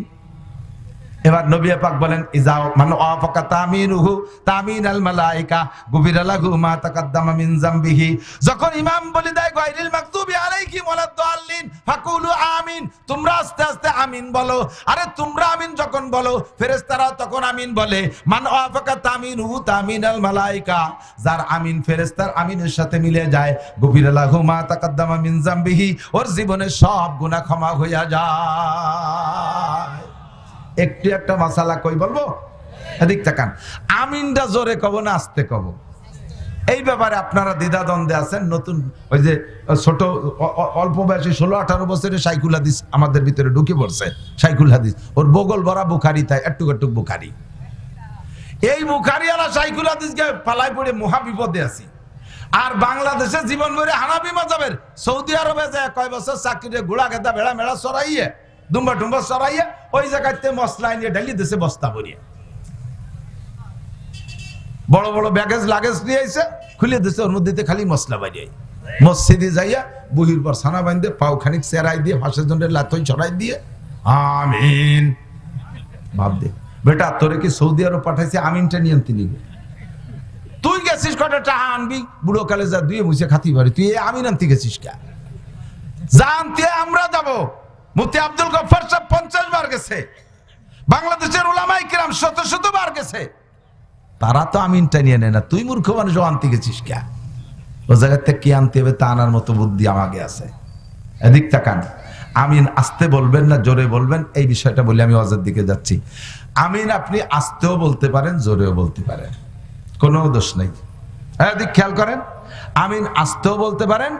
এবার নবী পাক বলেন ইজা মান ওয়াফাকা তামিনুহু তামিনাল মালায়েকা গুফিরা লাহু মা তাকাদ্দামা মিন যামবিহি। যখন ইমাম বলে দেয় গায়রিল মাগদুবি আলাইহিম ওয়ালাদ-দাল্লিন ফাকুলু আমিন, তোমরা আস্তে আস্তে আমিন বলো। আরে তোমরা আমিন যখন বলো, ফেরেশতারা তখন আমিন বলে। মান ওয়াফাকা তামিনুহু তামিনাল মালায়েকা, যার আমিন ফেরেশতার আমিনের সাথে মিলে যায়, গুফিরা লাহু মা তাকাদ্দামা মিন যামবিহি, ওর জীবনের সব গুনাহ ক্ষমা হইয়া যায়। একটু একটা মাসালা কই বলবো, এদিক তাকান। আমিনটা জোরে কব না আস্তে কব, এই ব্যাপারে আপনারা দ্বিধাদ্বন্দ্বে আছেন। নতুন ওই যে ছোট অল্প বয়সী 16-18 বছরের শাইখুল হাদিস আমাদের ভিতরে ঢুকে পড়ছে। শাইখুল হাদিস, ওর বগল ভরা বুখারি, তাই একটু একটু বুখারি। এই বুখারি আলা শাইখুল হাদিসকে পালাই পড়ে মহা বিপদে আছি। আর বাংলাদেশে জীবন ভরে হানাফি মাযহাবের, সৌদি আরবে যায় কয় বছর চাকরিতে ঘোড়া খেতা ভেড়া মেড়া চড়াইয়ে, দুম্বা টুম্বা চড়াইয়া, ওই জায়গাতে মশলা নিয়ে ঢালি দিছে বস্তা ভরিয়ে, বড় বড় ব্যাগেজ লাগেজ নিয়ে আইছে, খুলে দিছে, ওর মধ্যে খালি মশলা বাড়িয়ে মসজিদে যাইয়া বহির পর ছানা বাঁধে, পাও খানিক চেরাই দিয়ে, ফাঁসের জন্য লাথই ছড়াই দিয়ে আমিন। ভাব দে বেটা, তোরে কি সৌদি আরব পাঠাইছে আমিনটা নিয়ে তিনি? তুই গেছিস কটা টাকা আনবি, বুড়ো কালে যা দুয়ে মুছে খাতি পারি, তুই আমিন আনতে গেছিস কে? জানতে আমরা যাবো। মুফতি আব্দুল গফফার সাহেব 50 বার গেছে, বাংলাদেশের উলামায়ে কিরাম শত শত বার গেছে, তারা তো আমিনটা নিয়ে নেয় না। তুই মূর্খ মানুষ, আনতে গেছিস কে? ও জায়গাতে কি আনতে হবে তা আনার মতো বুদ্ধি আমাকে আছে। এদিক তাকান। আমিন আস্তে বলবেন না জোরে বলবেন, এই বিষয়টা বলে আমি ওয়াজের দিকে যাচ্ছি। আমিন আপনি আস্তেও বলতে পারেন, জোরেও বলতে পারেন, কোনো দোষ নেই। এদিক খেয়াল করেন, আমিন আস্তেও বলতে পারেন,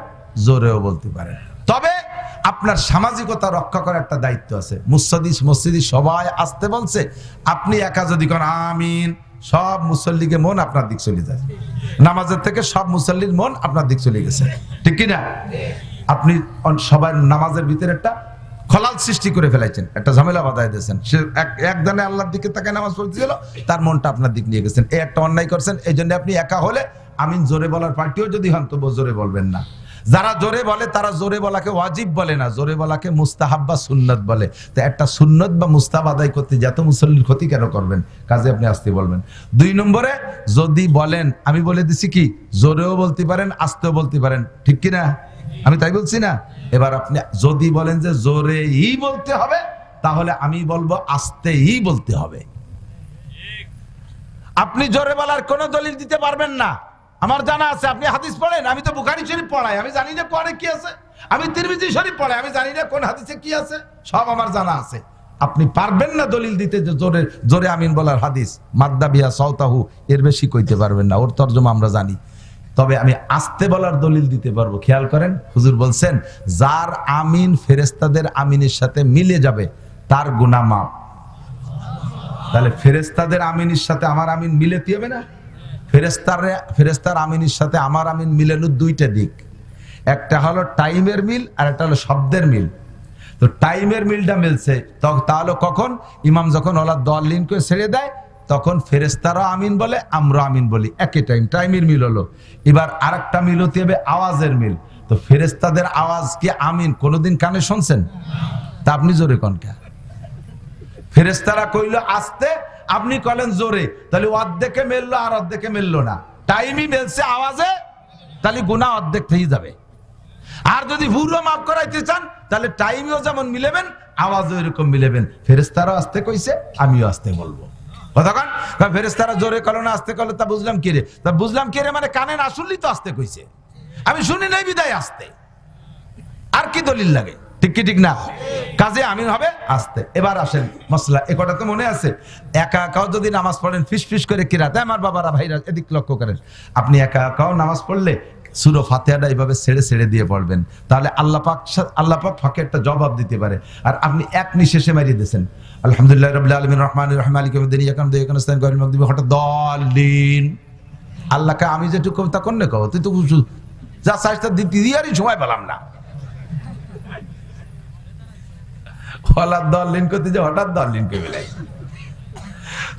জোরেও বলতে পারেন, তবে আপনার সামাজিকতা রক্ষা করার একটা দায়িত্ব আছে। মসজিদি সবাই আসতে বলছে, আপনি একা যদি কোন আমিন, সব মুসল্লিকে মন আপনার দিক চলে যায়, নামাজের থেকে সব মুসল্লির মন আপনার দিক চলে গেছে, ঠিক কিনা? আপনি সবাই নামাজের ভিতরে একটা খলাল সৃষ্টি করে ফেলাইছেন, একটা ঝামেলা বাধাই দিয়েছেন। সে একদানে আল্লাহর দিকে তাকে নামাজ পড়তেছিল, তার মনটা আপনার দিক নিয়ে গেছেন, এই একটা অন্যায় করছেন। এই জন্য আপনি একা হলে আমিন জোরে বলার পার্টিও যদি হন, তবু জোরে বলবেন না। যারা জোরে বলে তারা জোরে বলাকে ওয়াজিব বলে না, জোরে বলাকে মুস্তাহাব বা সুন্নত বলে। তো একটা সুন্নত বা মুস্তাহাব আদায় করতে যত মুসল্লির ক্ষতি কেন করবেন? কাজে আপনি আস্তে বলবেন। 2 নম্বরে, যদি বলেন, আমি বলে দিছি কি জোরেও বলতে পারেন, আস্তেও বলতে পারেন, ঠিক কিনা? আমি তাই বলছি না? এবার আপনি যদি বলেন যে জোরেই বলতে হবে, তাহলে আমি বলবো আস্তেই বলতে হবে। আপনি জোরে বলার কোনো দলিল দিতে পারবেন না, আমার জানা আছে। আপনি হাদিস পড়েন, আমি তো বুখারী শরীফ পড়াই, আমি জানি না কোরআনে কি আছে। আমি তিরমিজি শরীফ পড়াই, আমি জানি না কোন হাদিসে কি আছে, সব আমার জানা আছে। আপনি পারবেন না দলিল দিতে যে জোরে জোরে আমিন বলার হাদিস মাদ্দা বিহা সাওতাহু, এর বেশি কইতে পারবেন না, ওর তরজমা আমরা জানি। তবে আমি আস্তে বলার দলিল দিতে পারবো। খেয়াল করেন, হুজুর বলছেন যার আমিন ফেরেশতাদের আমিনের সাথে মিলে যাবে তার গুনাহ মাফ। তাহলে ফেরেশতাদের আমিনের সাথে আমার আমিন মিলাতে হবে না? ফেরেশতার আমিনের সাথে আমার আমিন মিলানোর 2টা দিক, একটা হলো টাইমের মিল আর একটা হলো শব্দের মিল। তো টাইমের মিলটা মিলছে, তাহলে কখন? ইমাম যখন ওলা দাল্লিনকে ছেড়ে দেয়, তখন ফেরেশতারা আমিন বলে, আমরা আমিন বলি, একই টাইমের মিল হলো। এবার আরেকটা মিল হতে হবে আওয়াজের মিল। তো ফেরেশতাদের আওয়াজ কি আমিন কোনোদিন কানে শুনছেন? তা আপনি জোরে কোন কে? ফেরেশতারা কইলো আস্তে, আপনি কইলেন জোরে, তাহলে অর্ধেকে মিললো আর অর্ধেকে মিললো না। টাইমই মিলছে আওয়াজে, তাহলে গুনাহ অর্ধেক থেকে যাবে। আর যদি পুরো মাফ করাইতে চান তাহলে টাইমও যেমন মিলেবেন, আওয়াজও এরকম মিলেবেন। ফেরেশতারাও আস্তে কইছে, আমিও আস্তে বলবো। কতক্ষণ ফেরেশতারা জোরে কলো না আস্তে কলো, তা বুঝলাম কি রে? তা বুঝলাম কি রে মানে কানে না শুনলি তো আস্তে কইছে, আমি শুনি নাই বিদায় আস্তে। আর কি দলিল লাগে? ঠিক কি ঠিক না? কাজে আমি হবে আস্তে। এবার আসেন মশলা, এ কথা তো মনে আছে, একা একাও যদি নামাজ পড়েন ফিস ফিস করে কিরাতে, আমার বাবারা ভাইরা এদিক লক্ষ্য করেন, আপনি একা একাও নামাজ পড়লে সূরা ফাতিহাটা এইভাবে ছেড়ে ছেড়ে দিয়ে পড়বেন, তাহলে আল্লাহ পাক ফাঁকে একটা জবাব দিতে পারে। আর আপনি এক নিঃশেষে মারিয়ে দিয়েছেন আলহামদুলিল্লাহ রাব্বিল আলামিন রহমানির রহিম মালিকি ইয়াউমিদ্দিন ইয়্যাকা না'বুদু ওয়া ইয়্যাকা নাস্তাইন গায়রিল মাগদুবি হঠাৎ দলিন। আল্লাহকে আমি যেটুকু কবিতা কন্যা কও, তুই তো যা চাইছ তা দিয়ারই সময় পেলাম না। হঠাৎ দলিন করতে যে হঠাৎ দলিন কে বেলাই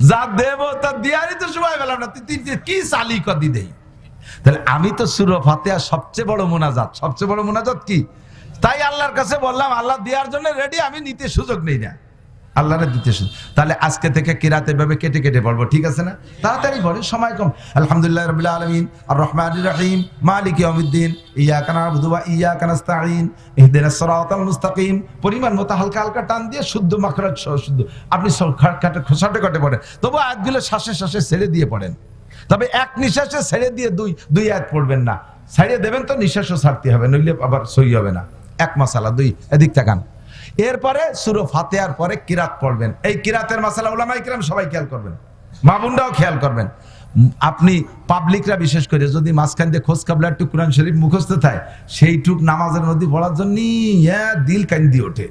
যা দেব তা দিয়ারই তো সময় পেলাম না, তুই কি চালি কদি দেই। তাহলে আমি তো সূরা ফাতিহা সবচেয়ে বড় মুনাজাত, সবচেয়ে বড় মুনাজাত কি? তাই আল্লাহর কাছে বললাম আল্লাহ দেওয়ার জন্য রেডি, আমি নিতে সুযোগ নেই না, আল্লাহরে দিতে সুযোগ। তাহলে আজকে থেকে কিরাতে ভাবে কেটে কেটে পড়বো, ঠিক আছে না? তাড়াতাড়ি পড়ে, সময় কম। আলহামদুলিল্লাহ রাব্বিল আলামিন আর রহমানির রহিম মালিকি ইয়াউমিদ্দিন ইয়্যাকা না'বুদু ওয়া ইয়্যাকা নাস্তাঈন ইহদিনাস সিরাতাল মুস্তাকিম। পরিমাণ মতো হালকা হালকা টান দিয়ে শুদ্ধ মাখরাজ সহ শুদ্ধ আপনি খোসাটে কাটে পড়েন, তবু আয়াতগুলো শ্বাসে শ্বাসে ছেড়ে দিয়ে পড়েন। তবে এক নিঃশ্বাসে ছেড়ে দিয়ে দুই আয়াত পড়বেন না, ছাড়িয়ে দেবেন তো নিঃশ্বাসও ছাড়তে হবে, নইলে আবার সই হবে না। এক মাসালা, দুই এদিক তাকান। এরপরে সূরা ফাতিহার পরে কিরাত পড়বেন। এই কিরাতের মাসালা উলামায়ে কিরাম সবাই খেয়াল করবেন, মা বোনরাও খেয়াল করবেন। আপনি পাবলিকরা বিশেষ করে যদি মাঝখান দিয়ে খোঁজ কাবলা একটু কোরআন শরীফ মুখস্থ থাকে, সেইটুক নামাজের মধ্যে পড়ার জন্য দিল কান্দি ওঠে,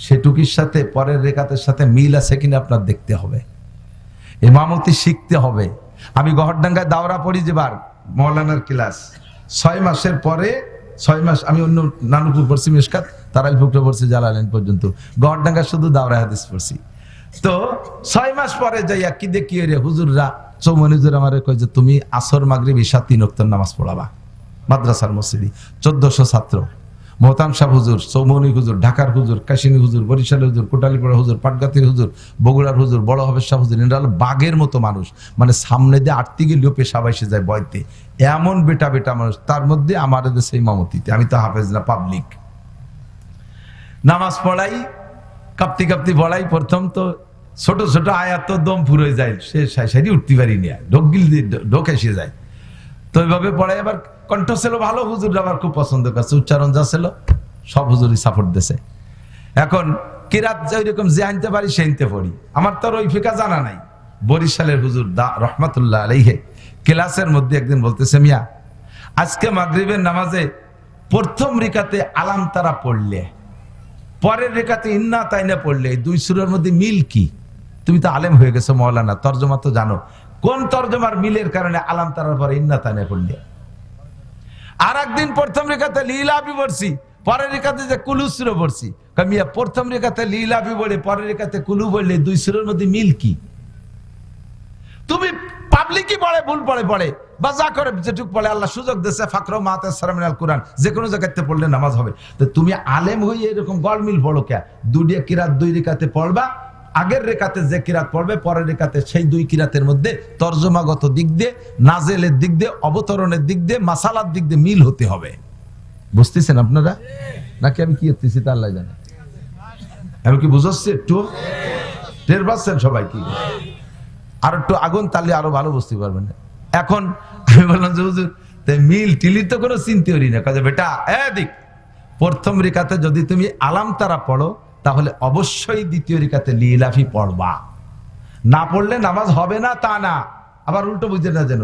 সেটুকির সাথে পরের রেখাতের সাথে মিল আছে কিনা আপনার দেখতে হবে, ইমামতি শিখতে হবে। আমি গহরডাঙ্গায় দাওরা পড়ি যেবার মৌলানার ক্লাস, 6 মাসের পরে 6 মাস আমি অন্য নানুপুর পড়ছি, মিশকাত তারাইল ফুকরা পড়ছি, জালালাইন পর্যন্ত, গহরডাঙ্গা শুধু দাওরা হাদিস পড়ছি। তো 6 মাস পরে যাইয়া কি দেখি রে হুজুররা, চৌমনি হুজুর আমারে কয় যে তুমি আসর মাগরিব ঈশা 3 ওয়াক্ত নামাজ পড়াবা মাদ্রাসার মসজিদে। 1400 ছাত্র, মোহতাম সাহেব হুজুর, চৌমনি হুজুর, ঢাকার হুজুর, কাশিনী হুজুর, বরিশালের হুজুর, কোটালীপাড়া হুজুর, পাটগাতির হুজুর, বগুড়ার হুজুর, বড় হবে শাহ হুজুর, এরা হলো বাঘের মতো মানুষ, মানে সামনে দিয়ে আটতে গেলেও পেশাব এসে যায় বয়তে, এমন বেটা বেটা মানুষ। তার মধ্যে আমার দেশে ইমামতিতে, আমি তো হাফেজ না, পাবলিক নামাজ পড়াই, কাঁপতি কাঁপতি পড়াই। প্রথম তো ছোট ছোট আয়াত তো দম ফুরে যায়, সে সাইডে উঠতে পারি না, ঢোক এসে যায়। তো ওইভাবে পড়াই। আবার কণ্ঠ ছিল ভালো, হুজুর আমার খুব পছন্দ করছে, উচ্চারণ যা ছিল সব হুজুরই সাপোর্ট দিছে। এখন কিরাত ওইরকম যে আনতে পারি সে আনতে পড়ি, আমার তো ওই ফিকা জানা নাই। বরিশালের হুজুর রহমাতুল্লাহ আলাইহি ক্লাসের মধ্যে একদিন বলতেছে, মিয়া আজকে মাগরিবের নামাজে প্রথম রিকাতে আলাম তারা পড়লে, পরের রেখাতে ইন্না তাইনা পড়লে, দুই সূরার মধ্যে মিল কি? তুমি তো আলেম হয়ে গেছো মাওলানা, তরজমা তো জানো, কোন তরজমার মিলের কারণে আলাম তারার পরে ইন্না তাইনা পড়লে? আর একদিন প্রথম রেখাতে লীলাভি পড়ছি, পরের রেখাতে যে কুলু সূরা পড়ছি। কামিয়া প্রথম রেখাতে লীলাভি বলে, পরের রেখাতে কুলু বললে, দুই সূরার মধ্যে মিল কি? তুমি পাবলিকই পড়ে, ভুল পড়ে বা যা করে যেটুক পড়ে, আল্লাহ সুযোগ দিয়েছে ফাকরা মা তায়াসসারা মিনাল কুরআন, যে কোনো জায়গাতে পড়লে নামাজ হবে। তো তুমি আলেম হয়ে এরকম গলমিল পড়ো কে? দুই কিরাত দুই রেখাতে পড়বা, আগের রেখাতে যে কিরাত পড়বে পরের রেখাতে সেই দুই কিরাতের মধ্যে তরজমাগত দিক দিয়ে, নাজেলের দিক দিয়ে, অবতরণের দিক দিয়ে, মাসালার দিক দিয়ে মিল হতে হবে। বুঝতেছেন আপনারা নাকি আমি কি করতেছি তা আল্লাহ জানে? আমি কি বুঝাচ্ছি? একটু টের পাচ্ছেন সবাই? কি আর একটু আগুন তাহলে আরো ভালো বুঝতে পারবেন। এখন আমি বললাম যে হুজুর মিল টিলির তো কোনো চিন্তা করি না। কাজে বেটা এদিক প্রথম রেখাতে যদি তুমি আলাম তারা পড়ো, তাহলে অবশ্যই দ্বিতীয় রেখাতে লিলাফি পড়বা, না পড়লে নামাজ হবে না তা না, আবার উল্টো বুঝে না যেন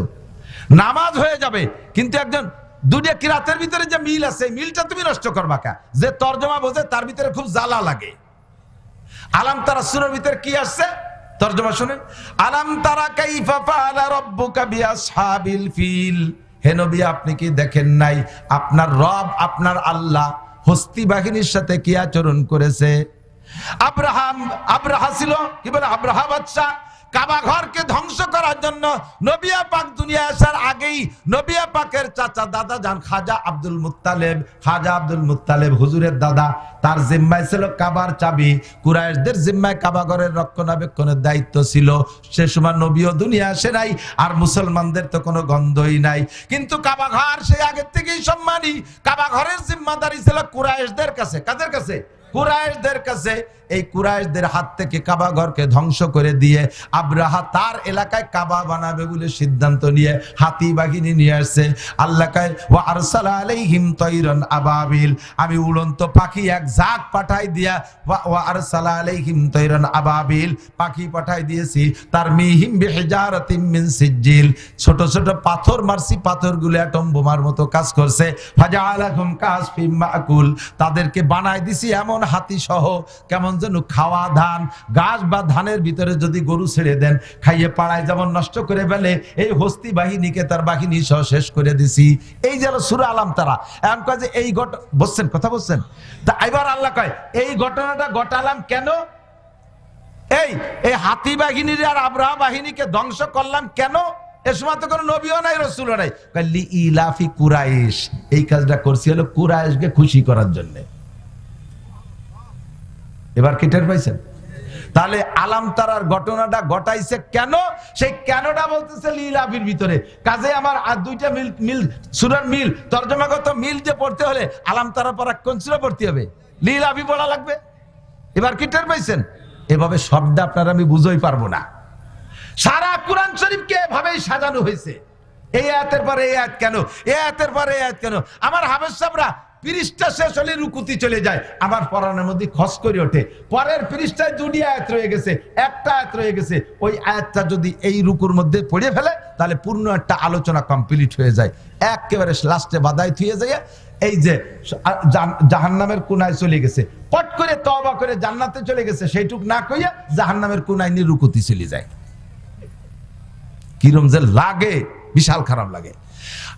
নামাজ হয়ে যাবে। কিন্তু একজন দুইটা কিরাতের ভিতরে যে মিল আছে, মিলটা তুমি নষ্ট করবা কা? যে তরজমা বোঝে তার ভিতরে খুব জ্বালা লাগে। আলাম তারা সূরার ভিতরে কি আসছে তরজমা শুনেন, আলাম তারা কাইফা ফাআলা রাব্বুকা বিআসহাবিল ফিল। হে নবী আপনি কি দেখেন নাই আপনার রব, আপনার আল্লাহ হস্তি বাহিনীর সাথে কি আচরণ করেছে? আব্রাহা ছিল কি বলে, আব্রাহা বাদশা কাবা ঘরকে ধ্বংস করার জন্য নবিয়া পাক দুনিয়া আসার আগেই নবিয়া পাকের চাচা দাদা যান খাজা আব্দুল মুত্তালেব হুজুরের দাদা, তার জিম্মায় ছিল কাবার চাবি। কুরাইশদের জিম্মায় কাবা ঘরের রক্ষণাবেক্ষণের দায়িত্ব ছিল। সে সময় নবীও দুনিয়া আসে নাই, আর মুসলমানদের তো কোনো গন্ধই নাই। কিন্তু কাবা ঘর সেই আগের থেকেই সম্মানী। কাবা ঘরের জিম্মাদারি ছিল কুরাইশদের কাছে। কাদের কাছে? কুরাইশদের কাছে। এই কুরাইশদের হাত থেকে কাবা ঘরকে ধ্বংস করে দিয়ে আব্রাহা তার এলাকায় কাবা বানাবে বলে সিদ্ধান্ত নিয়ে হাতি বাহিনী নিয়ে আসছে। আল্লাহ কয় ওয়া আরসালা আলাইহিম তায়রান আবাবিল, আমি উড়ন্ত পাখি এক ঝাঁক পাঠাই দিয়া, ওয়া আরসালা আলাইহিম তায়রান আবাবিল, পাখি পাঠাই দিয়েছি, তার মিহিম বিহিজারাতিম মিন সিজিল, ছোট ছোট পাথর মারছি, পাথরগুলো অ্যাটম বোমার মতো কাজ করছে। ফাজআলাহুম কাসফিম মাকুল, তাদেরকে বানাই দিছি এমন হাতি সহ, কেমন যেন খাওয়া ধান, গাছ বা ধানের ভিতরে যদি গরু ছেড়ে দেন খাইয়ে পাড়ায় যেমন নষ্ট করে ফেলে, এই হস্তি বাহিনীকে তার বাহিনী সহ শেষ করে দিছি। এই যেন সূরা আলাম তারা এমন কয় যে এই বলছেন, কথা বলছেন। তা এবার আল্লাহ কয় এই ঘটনাটা ঘটালাম কেন? এই হাতি বাহিনীর আর আব্রাহা বাহিনীকে ধ্বংস করলাম কেন? এ সময় তো কোনো নবীও নাই, রসুলও নাই। লি ইলাফি কুরাইশ, এই কাজটা করছি হলো কুরাইশকে খুশি করার জন্য। এবার কি টের পাইছেন? তাহলে আলাম তারার ঘটনাটা ঘটাইছে কেন? সেই কেনটা বলতেছে লিলাফির ভিতরে। কাজে আমার আর দুইটা মিল সূরার মিল, তরজমাগত মিল যে পড়তে হলে আলাম তারা পড়া কোন সূরা পড়তে হবে? লিলাফি পড়া লাগবে। এবার কি টের পাইছেন? এভাবে শব্দ আপনারা আমি বুঝাই পারবো না। সারা কোরআন শরীফকে এভাবেই সাজানো হয়েছে। এই আয়াতের পরে এই আয়াত কেন, এই আয়াতের পরে এই আয়াত কেন? আমার হাফেজ সাহেবরা পৃষ্ঠা শেষ হলে রুকুতি চলে যায়, আমার পড়ানোর মধ্যে খস করে ওঠে। পরের পৃষ্ঠায় দুটি আয়াত রয়ে গেছে, একটা আয়াত রয়ে গেছে, ওই আয়াতটা যদি এই রুকুর মধ্যে পড়ে ফেলে তাহলে পূর্ণ একটা আলোচনা কমপ্লিট হয়ে যায়। একেবারে লাস্টে বাদাই থুয়ে যায়। এই যে জাহান্নামের কোনায় চলে গেছে, পট করে তওবা করে জান্নাতে চলে গেছে, সেইটুক না কইয়া জাহান্নামের কোনায় নিয়ে রুকুতি চলে যায়। কিরম যে লাগে, বিশাল খারাপ লাগে।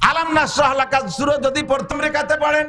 আলাম নাশরাহ লাকা সূরা যদি প্রথম রেখাতে পড়েন,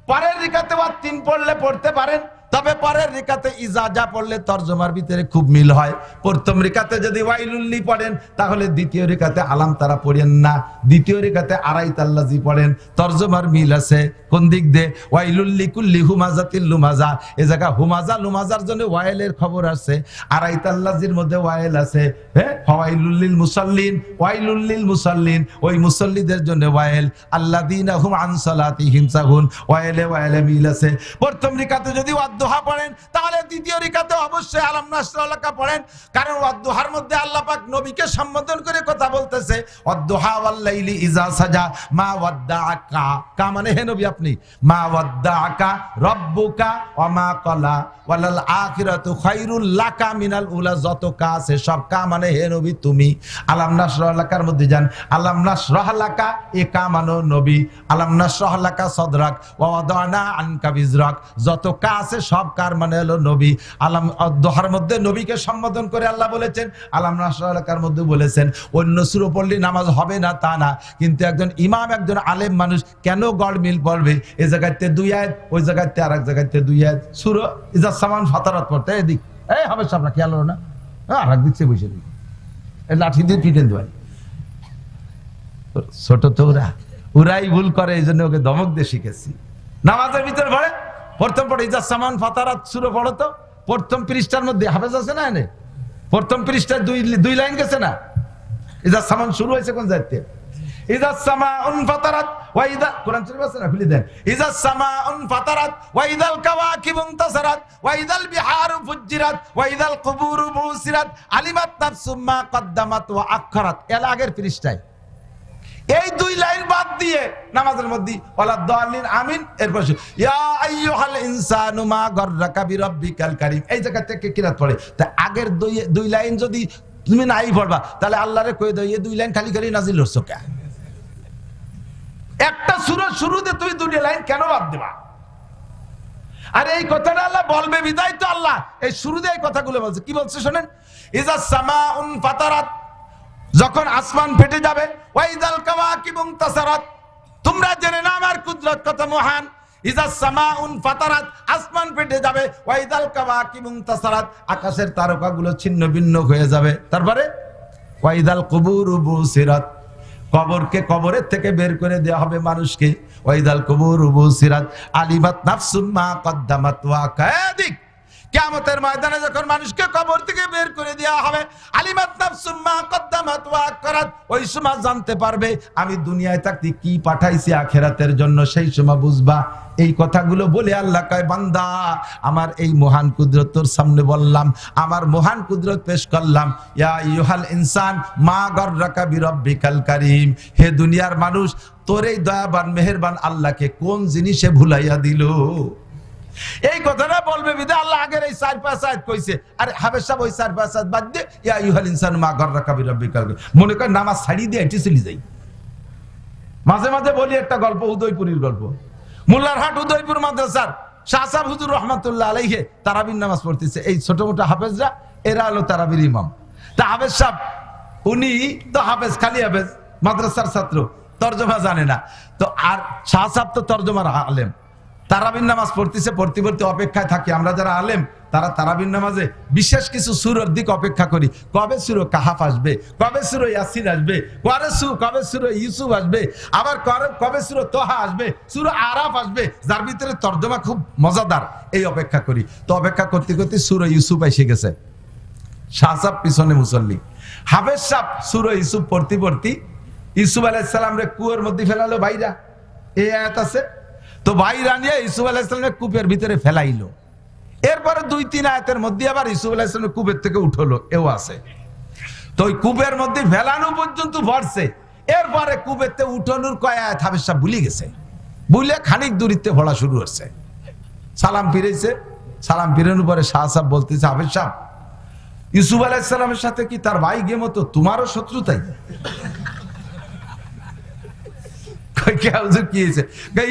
পরের রিকাতে ওয়া 3 পড়লে পড়তে পারেন, তবে পরের রিকাতে ইজাজা পড়লে তরজমার ভিতরে খুব মিল হয়। প্রথম রিকাতে যদি ওয়াইলুল্লি পড়েন তাহলে দ্বিতীয় রিকাতে আলাম তারা পড়েন না, দ্বিতীয় রিকাতে আরাইতাল্লাজি পড়েন, তরজমার মিল আছে। কোন দিক দিয়ে? ওয়াইলুল্লি কুল্লি হুমাজাতিল লুমাজা, এ জায়গা হুমাজা লুমাজার জন্য ওয়াইলের খবর আছে, আরাইতাল্লাজির মধ্যে ওয়াইল আছে। হ্যাঁ, ওয়াইলুল্লিল মুসাল্লিন, ওয়াইলুল্লিল মুসাল্লিন, ওই মুসাল্লিদের জন্য ওয়াইল। আল্লাযীনা হুম আন সালাতিহিম সাহুন, ওয়াইলে মিল আছে। প্রথম রিকাতে যদি ওয়াদুহা পড়েন তাহলে দ্বিতীয় রিকাতে অবশ্যই আলাম নাশরাহ লাকা পড়েন, কারণ ওয়াদুহার মধ্যে আল্লাহ পাক নবীকে সম্বোধন করে কথা বলতেছে। ওয়াদুহা ওয়াল লাইলি ইজা সাজা মা ওয়াদ্দাআকা, কা মানে হে নবী আপনি, মা ওয়াদ্দাআকা রাব্বুকা ওয়া মা ক্বালা ওয়ালাল আখিরাতু খায়রুল লাকা মিনাল উলা, যত কা আছে সব কা মানে হে নবী তুমি। আলাম নাশরাহ লাকার মধ্যে যান, আলাম নাশরাহ লাকা এ কা মানে নবী, আলাম নাশরাহ লাকা সদরাক ওয়া ওয়াদানা আনকা বিজরাক, যত কা আছে সব কার মানে হলো নবী। আলাম দোহার মধ্যে নবীকে সম্বোধন করে আল্লাহ বলেছেন, আলাম নাশরাহ লাকার মধ্যে বলেছেন। অন্য সূরা পড়লে নামাজ হবে না তা না, কিন্তু একজন ইমাম, একজন আলেম মানুষ কেন গড় মিল পড়বে? এই জায়গাতে 2 আয়াত, ওই জায়গাতে আরেক জায়গাতে 2 আয়াত। সূরা ইজা সামান ফাতারাত পড়তে এদিক, এই হবে সামনে খেয়াল হলো না, আরেক দিক থেকে বসে দিই, এই লাঠি দিয়ে পিটেন দেয়। ছোট তো ওরাই ভুল করে, এই জন্য ওকে ধমক দিয়ে শিখেছি। নামাজের ভিতরে পড়ে প্রথম পড়ে ইজা সামান ফাতারাত সূরা পড়ো তো, প্রথম পৃষ্ঠার মধ্যে হাফেজ আছে না, এনে প্রথম পৃষ্ঠায় 2 লাইন গেছে না? ইজা সামান শুরু হয়েছে কোন জায়গাতে? ইজা সামাউন ফাতারাত ওয়া ইদা, কোরআন শরীফ আছে না, খুলে দেন। ইজা সামাউন ফাতারাত ওয়া ইদাল কাওয়াকিবু ইনতাসারাত ওয়া ইদাল বিহারু ফুজ্জিরাত ওয়া ইদাল কুবুরু বুসিরাত আলিমাত নাফসুম মা কদ্দামাত ওয়া আখখারাত, এর আগের পৃষ্ঠায়। এই 2 লাইন বাদ দিয়ে নামাজের মধ্যে ওয়ালা দাল্লিন আমিন, এরপর ইয়া আইয়ুহাল ইনসানু মা গাররাকা বিরাব্বিকাল কারীম, এই জায়গা থেকে কিরাত পড়ে। তা আগের 2 লাইন যদি তুমি নাই পড়বা তাহলে আল্লাহরে কই দাও এই 2 লাইন খালি খালি নাজিল হচ্ছে কেন? একটা সূরার শুরুতে তুই 2 লাইন কেন বাদ দিবা? আর এই কথাটা আল্লাহ বলবে বিদায় তো আল্লাহ এই শুরুতে এই কথাগুলো বলছে। কি বলছে শুনেন, ইজা সামাউন ফাতারাত, যখন আসমান ফেটে যাবে, ওয়াইদাল কাওয়াকিবু ইনতাসারাত, তোমরা জেনে নাও আমার কুদরত কত মহান। ইজা সামাউন ফাতারাত, আসমান ফেটে যাবে, ওয়াইদাল কাওয়াকিবু ইনতাসারাত, আকাশের তারকাগুলো ছিন্ন ভিন্ন হয়ে যাবে। তারপরে ওয়াইদাল কুবুরু বুসিরাত, কবরকে কবরের থেকে বের করে দেওয়া হবে মানুষকে। ওয়াইদাল কুবুরু বুসিরাত আলিমাত নাফসুম মা কদ্দামাত ওয়া কাদিক, কিয়ামতের ময়দানে যখন মানুষকে কবর থেকে বের করে দেওয়া হবে, আলিমাত নাফসুম মা কদ্দামাত ওয়া আখখারাত, ওই সময় জানতে পারবে আমি দুনিয়ায় থাকতে কি পাঠাইছি আখিরাতের জন্য, সেই সময় বুঝবা। এই কথাগুলো বলে আল্লাহ কয়, বান্দা আমার এই মহান কুদরত তোর সামনে বললাম, আমার মহান কুদরত পেশ করলাম। ইয়া আইয়ুহাল ইনসান মা গাররাকা বিরাব্বিকাল কারীম, হে দুনিয়ার মানুষ, তোর এই দয়াবান মেহেরবান আল্লাহকে কোন জিনিসে ভুলাইয়া দিল। এই কথাটা বলবে বিদে আল্লাহ আগের এই 4-5 আয়াত কইছে। আরে হাবেশ সাহেব ওই 4-5 আয়াত বাদ দে, ইয়া আইয়ুহাল ইনসানু মা গাররাকা বিরাব্বিকাল কারীম, মনে কর নামাজ ছাড়ি দিয়ে এটি চলে যাই। মাঝে মাঝে বলি একটা গল্প, উদয়পুরের গল্প। মোল্লারহাট উদয়পুর মাদ্রাসার শাহ সাহেব হুজুর রহমাতুল্লাহ আলাইহি তারাবির নামাজ পড়তেছে। এই ছোট মোটো হাফেজরা, এরা হলো তারাবির ইমাম। তা হাফেজ সাহেব, উনি তো হাফেজ, খালি হাফেজ, মাদ্রাসার ছাত্র, তরজমা জানে না। তো আর শাহ সাহেব তো তরজমার আলেম। তারাবির নামাজ পড়তেছে, পড়তে পড়তে অপেক্ষায় থাকি আমরা যারা আলেম, তারা তারাবির নামাজে বিশেষ কিছু সূরার দিকে অপেক্ষা করি। কবে সূরা কাহাফ আসবে, কবে সূরা ইয়াসিন আসবে, কবে সূরা ইউসুফ আসবে, আবার কবে সূরা তোহা আসবে, সূরা আরাফ আসবে, যার ভিতরে তরজমা খুব মজাদার, এই অপেক্ষা করি। তো অপেক্ষা করতে করতে সূরা ইউসুফ এসে গেছে। শাহ সাহেব পিছনে মুসল্লি, হাফেজ সাহেব সূরা ইউসুফ পড়তে পড়তে ইউসুফ আলাইহিস সালাম রে কুয়োর মধ্যে ফেলালো ভাইরা, এই আয়াত আছে। তো ভাইরা নিয়ে ইউসুফ আলাইহিস সালামের কূপের ভিতরে ফেলাইলো। এরপরে 2-3 আয়াতের মধ্যে আবার ইউসুফ আলাইহিস সালাম কূপের থেকে উঠলো, এও আছে। তো ওই কূপের মধ্যে ফেলানো পর্যন্ত ভরছে। এরপরে কূপের থেকে উঠানোর কয় আয়াত হাফেজ সাহেব ভুলে গেছে। ভুলে খানিক দূরিত্বে পড়া শুরু হচ্ছে। সালাম ফিরেছে, সালাম ফিরানোর পরে শাহ সাহেব বলতেছে, হাফেজ সাহেব, ইউসুফ আলাইহিস সালামের সাথে কি তার ভাই গে মতো তোমারও শত্রুতাই? কি হয়েছে?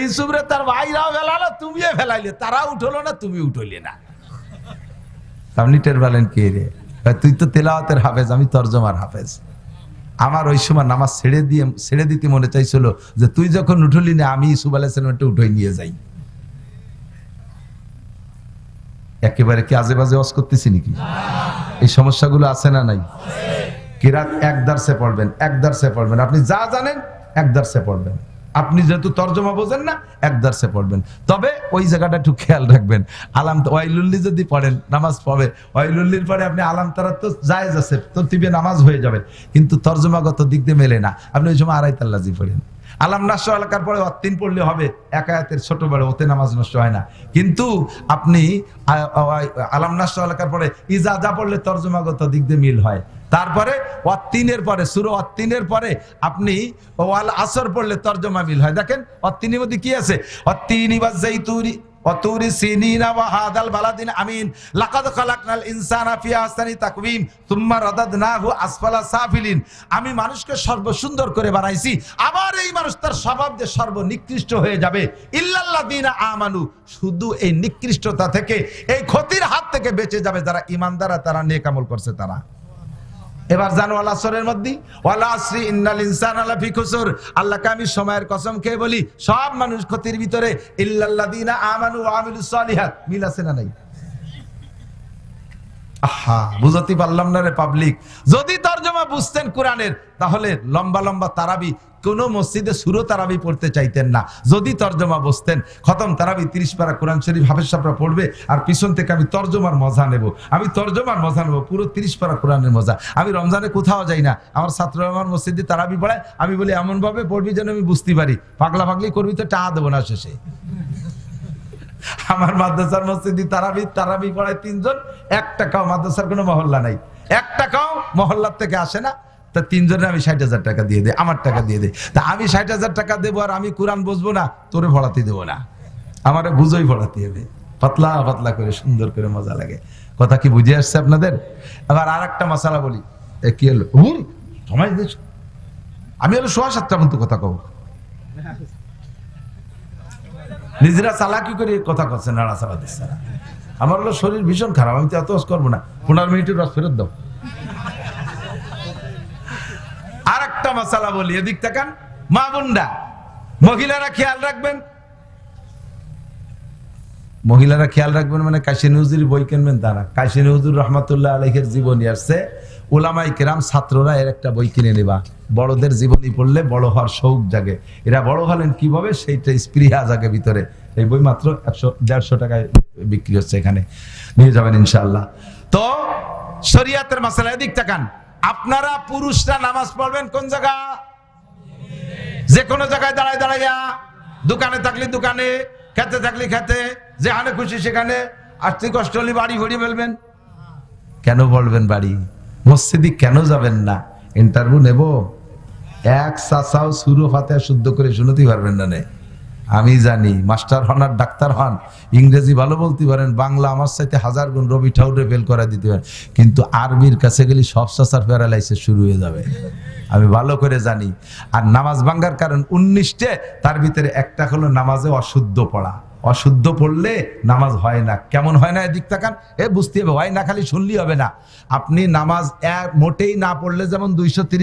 ইউসুফ রে তার ভাইরাও ফেলালো, তুমিও ফেলাইলে, তারা উঠলো না, তুমি উঠলে না। আপনি টের পেলেন কি রে? তুই তো তেলাওয়াতের হাফেজ, আমি তরজমার হাফেজ। আমার ওই সময় নামাজ ছেড়ে দিতে মনে চাইছিল যে তুই যখন উঠলি না, আমি ইউসুফ আলাইহিস সালামটা উঠাই নিয়ে যাই। একেবারে কি আজে বাজে ওয়াজ করতেছি নাকি? এই সমস্যাগুলো আছে না নাই? কিরাত এক দার্সে পড়বেন, এক দার্সে পড়বেন। আপনি যা জানেন এক দার্সে পড়বেন। আপনি যেহেতু তরজমা বোঝেন না, এক দার্সে পড়বেন। তবে ওই জায়গাটা একটু খেয়াল রাখবেন। আলাম ওয়াইলুল্লি যদি পড়েন, নামাজ পড়ে, ওয়াইলুল্লির পরে আপনি আলাম তারা তো জায়েজ আছে, তরতিবে নামাজ হয়ে যাবে, কিন্তু তরজমাগত দিক দিয়ে মেলে না। আপনি ওই সময় আড়াই তাল্লাজি পড়েন। আলাম নাস এলাকার পরে অত্তিন পড়লে হবে, এক আয়াতের ছোট বড়, ওতে নামাজ নষ্ট হয় না। কিন্তু আপনি আলাম নাস এলাকার পরে ইজা যা পড়লে তরজমাগত দিক দিয়ে মিল হয়। তারপরে অত্তিনের পরে, সূরা অত্তিনের পরে আপনি ওয়াল আসর পড়লে তরজমা মিল হয়। দেখেন অত্তিনের মধ্যে কি আছে? অত্তিনি ওয়াজ যাইতুনি ওয়াতুরি সিনিনা ওয়া হাদাল বালাদিন আমিন লাকাদ খালাকনাল ইনসানা ফি আহসানি তাকওয়িম সুম্মা রাদাদনাহু আসফালা সাফিলিন। আমি মানুষকে সর্বসুন্দর করে বানাইছি, আবার এই মানুষ তার স্বভাব যে সর্বনিকৃষ্ট হয়ে যাবে। ইল্লাল্লাযিনা আমানু, শুধু এই নিকৃষ্টতা থেকে, এই ক্ষতির হাত থেকে বেঁচে যাবে যারা ঈমানদার, তারা নেক আমল করছে তারা। এবার জানো ওয়াল আসরের মধ্যে ওয়াল আসরি ইন্নাল ইনসানা লাফি খুসর, আল্লাহকে আমি সময়ের কসম খেয়ে বলি, সব মানুষ ক্ষতির ভিতরে। ইল্লাল্লাযিনা আমানু ওয়া আমিলুস সালিহাত, মিল আছে না নাই? আহা, বুঝতে পারলাম না রে পাবলিক। যদি তরজমা বুঝতেন কোরআনের, তাহলে লম্বা লম্বা তারাবি কোন মসজিদে সূরা তারাবি পড়তে চাইতেন না। যদি তরজমা বুঝতেন, খতম তারাবি 30 পারা কোরআন শরীফ হাফেজ সাহেবরা পড়বে, আর পিছন থেকে আমি তরজমার মজা নেব, আমি তরজমার মজা নেব, পুরো 30 পারা কোরআনের মজা। আমি রমজানে কোথাও যাই না, আমার ছাত্ররা আমার মসজিদে তারাবি পড়ায়, আমি বলি এমন ভাবে পড়বি যেন আমি বুঝতে পারি। পাগলা পাগলি করবি তো টাকা দেবো না শেষে। আমার মাদ্রাসার মসজিদে তারাবি পড়ায় 3 জন, 1 টাকাও মাদ্রাসার কোনো মহল্লা নাই, 1 টাকাও মহল্লার থেকে আসে না। তা 3 জনে আমি 60,000 টাকা দিয়ে দেয়, আমার টাকা দিয়ে দেয়। তা আমি 60,000 টাকা দেবো, আর আমি কোরআন বুঝবো না, তোরে পড়াতে দেবো না, আমারে বুঝোই পড়াতে হবে, পাতলা পাতলা করে সুন্দর করে, মজা লাগে। কথা কি বুঝে আসছে আপনাদের? আবার আর একটা মশালা বলি, কি হলো সময় দিয়েছ, আমি হলো 7:15 মতো কথা কব, নিজেরা চালাকি করে কথা করছে, নাড়া চালা দিচ্ছে না। আমার হলো শরীর ভীষণ খারাপ, আমি তো এত করবো না, 15 মিনিটের রস ফেরত দাও। আর একটা মশালা বলি, এদিক তাকান, মা বোনরা, মহিলারা খেয়াল রাখবেন। মহিলারা খেয়াল রাখবেন, মানে কাশিনী হুজুর বই কিনবেন তা না। কাশিনী হুজুর রহমাতুল্লাহ আলাইহির জীবনী আসছে, উলামায়ে কেরাম ছাত্ররা এর একটা বই কিনে নেবা। বড়দের জীবনী পড়লে বড় হওয়ার শৌক জাগে, এরা বড় হলেন কিভাবে সেইটা স্পৃহা জাগে ভিতরে। এই বই মাত্র 100-150 টাকায় বিক্রি হচ্ছে, এখানে নিয়ে যাবেন ইনশাআল্লাহ। তো শরীয়তের মাসালা এদিক তাকান। আপনারা পুরুষরা নামাজ পড়বেন কোন জায়গা? যে কোনো জায়গায় দাঁড়ায় দাঁড়াইয়া, দোকানে থাকলে দোকানে, খেতে থাকলে খেতে, যেখানে খুশি সেখানে। আর্থিক কষ্ট হলে বাড়ি ভরিয়ে ফেলবেন। কেন বলবেন বাড়ি? মসজিদে কেন যাবেন না? ইন্টারভিউ নেব, এক চাচাও সুরো ফাতে শুদ্ধ করে শুনতেই পারবেন না। আমি জানি মাস্টার হন আর ডাক্তার হন, ইংরেজি ভালো বলতে পারেন, বাংলা আমার সাথে 1000 গুণ রবি ঠাউরে ফেল করা দিতে পারেন, কিন্তু আরবির কাছে গেলে সব চাচার প্যারালাইসিস শুরু হয়ে যাবে, আমি ভালো করে জানি। আর নামাজ ভাঙ্গার কারণ 19টে, তার ভিতরে একটা হলো নামাজে অশুদ্ধ পড়া। অশুদ্ধ পড়লে নামাজ হয় না। কেমন হয় না এদিক তাকান, বুঝতে হবে। হয় না খালি শুনলেই হবে না। আপনি নামাজ মোটেই না পড়লে যেমন 230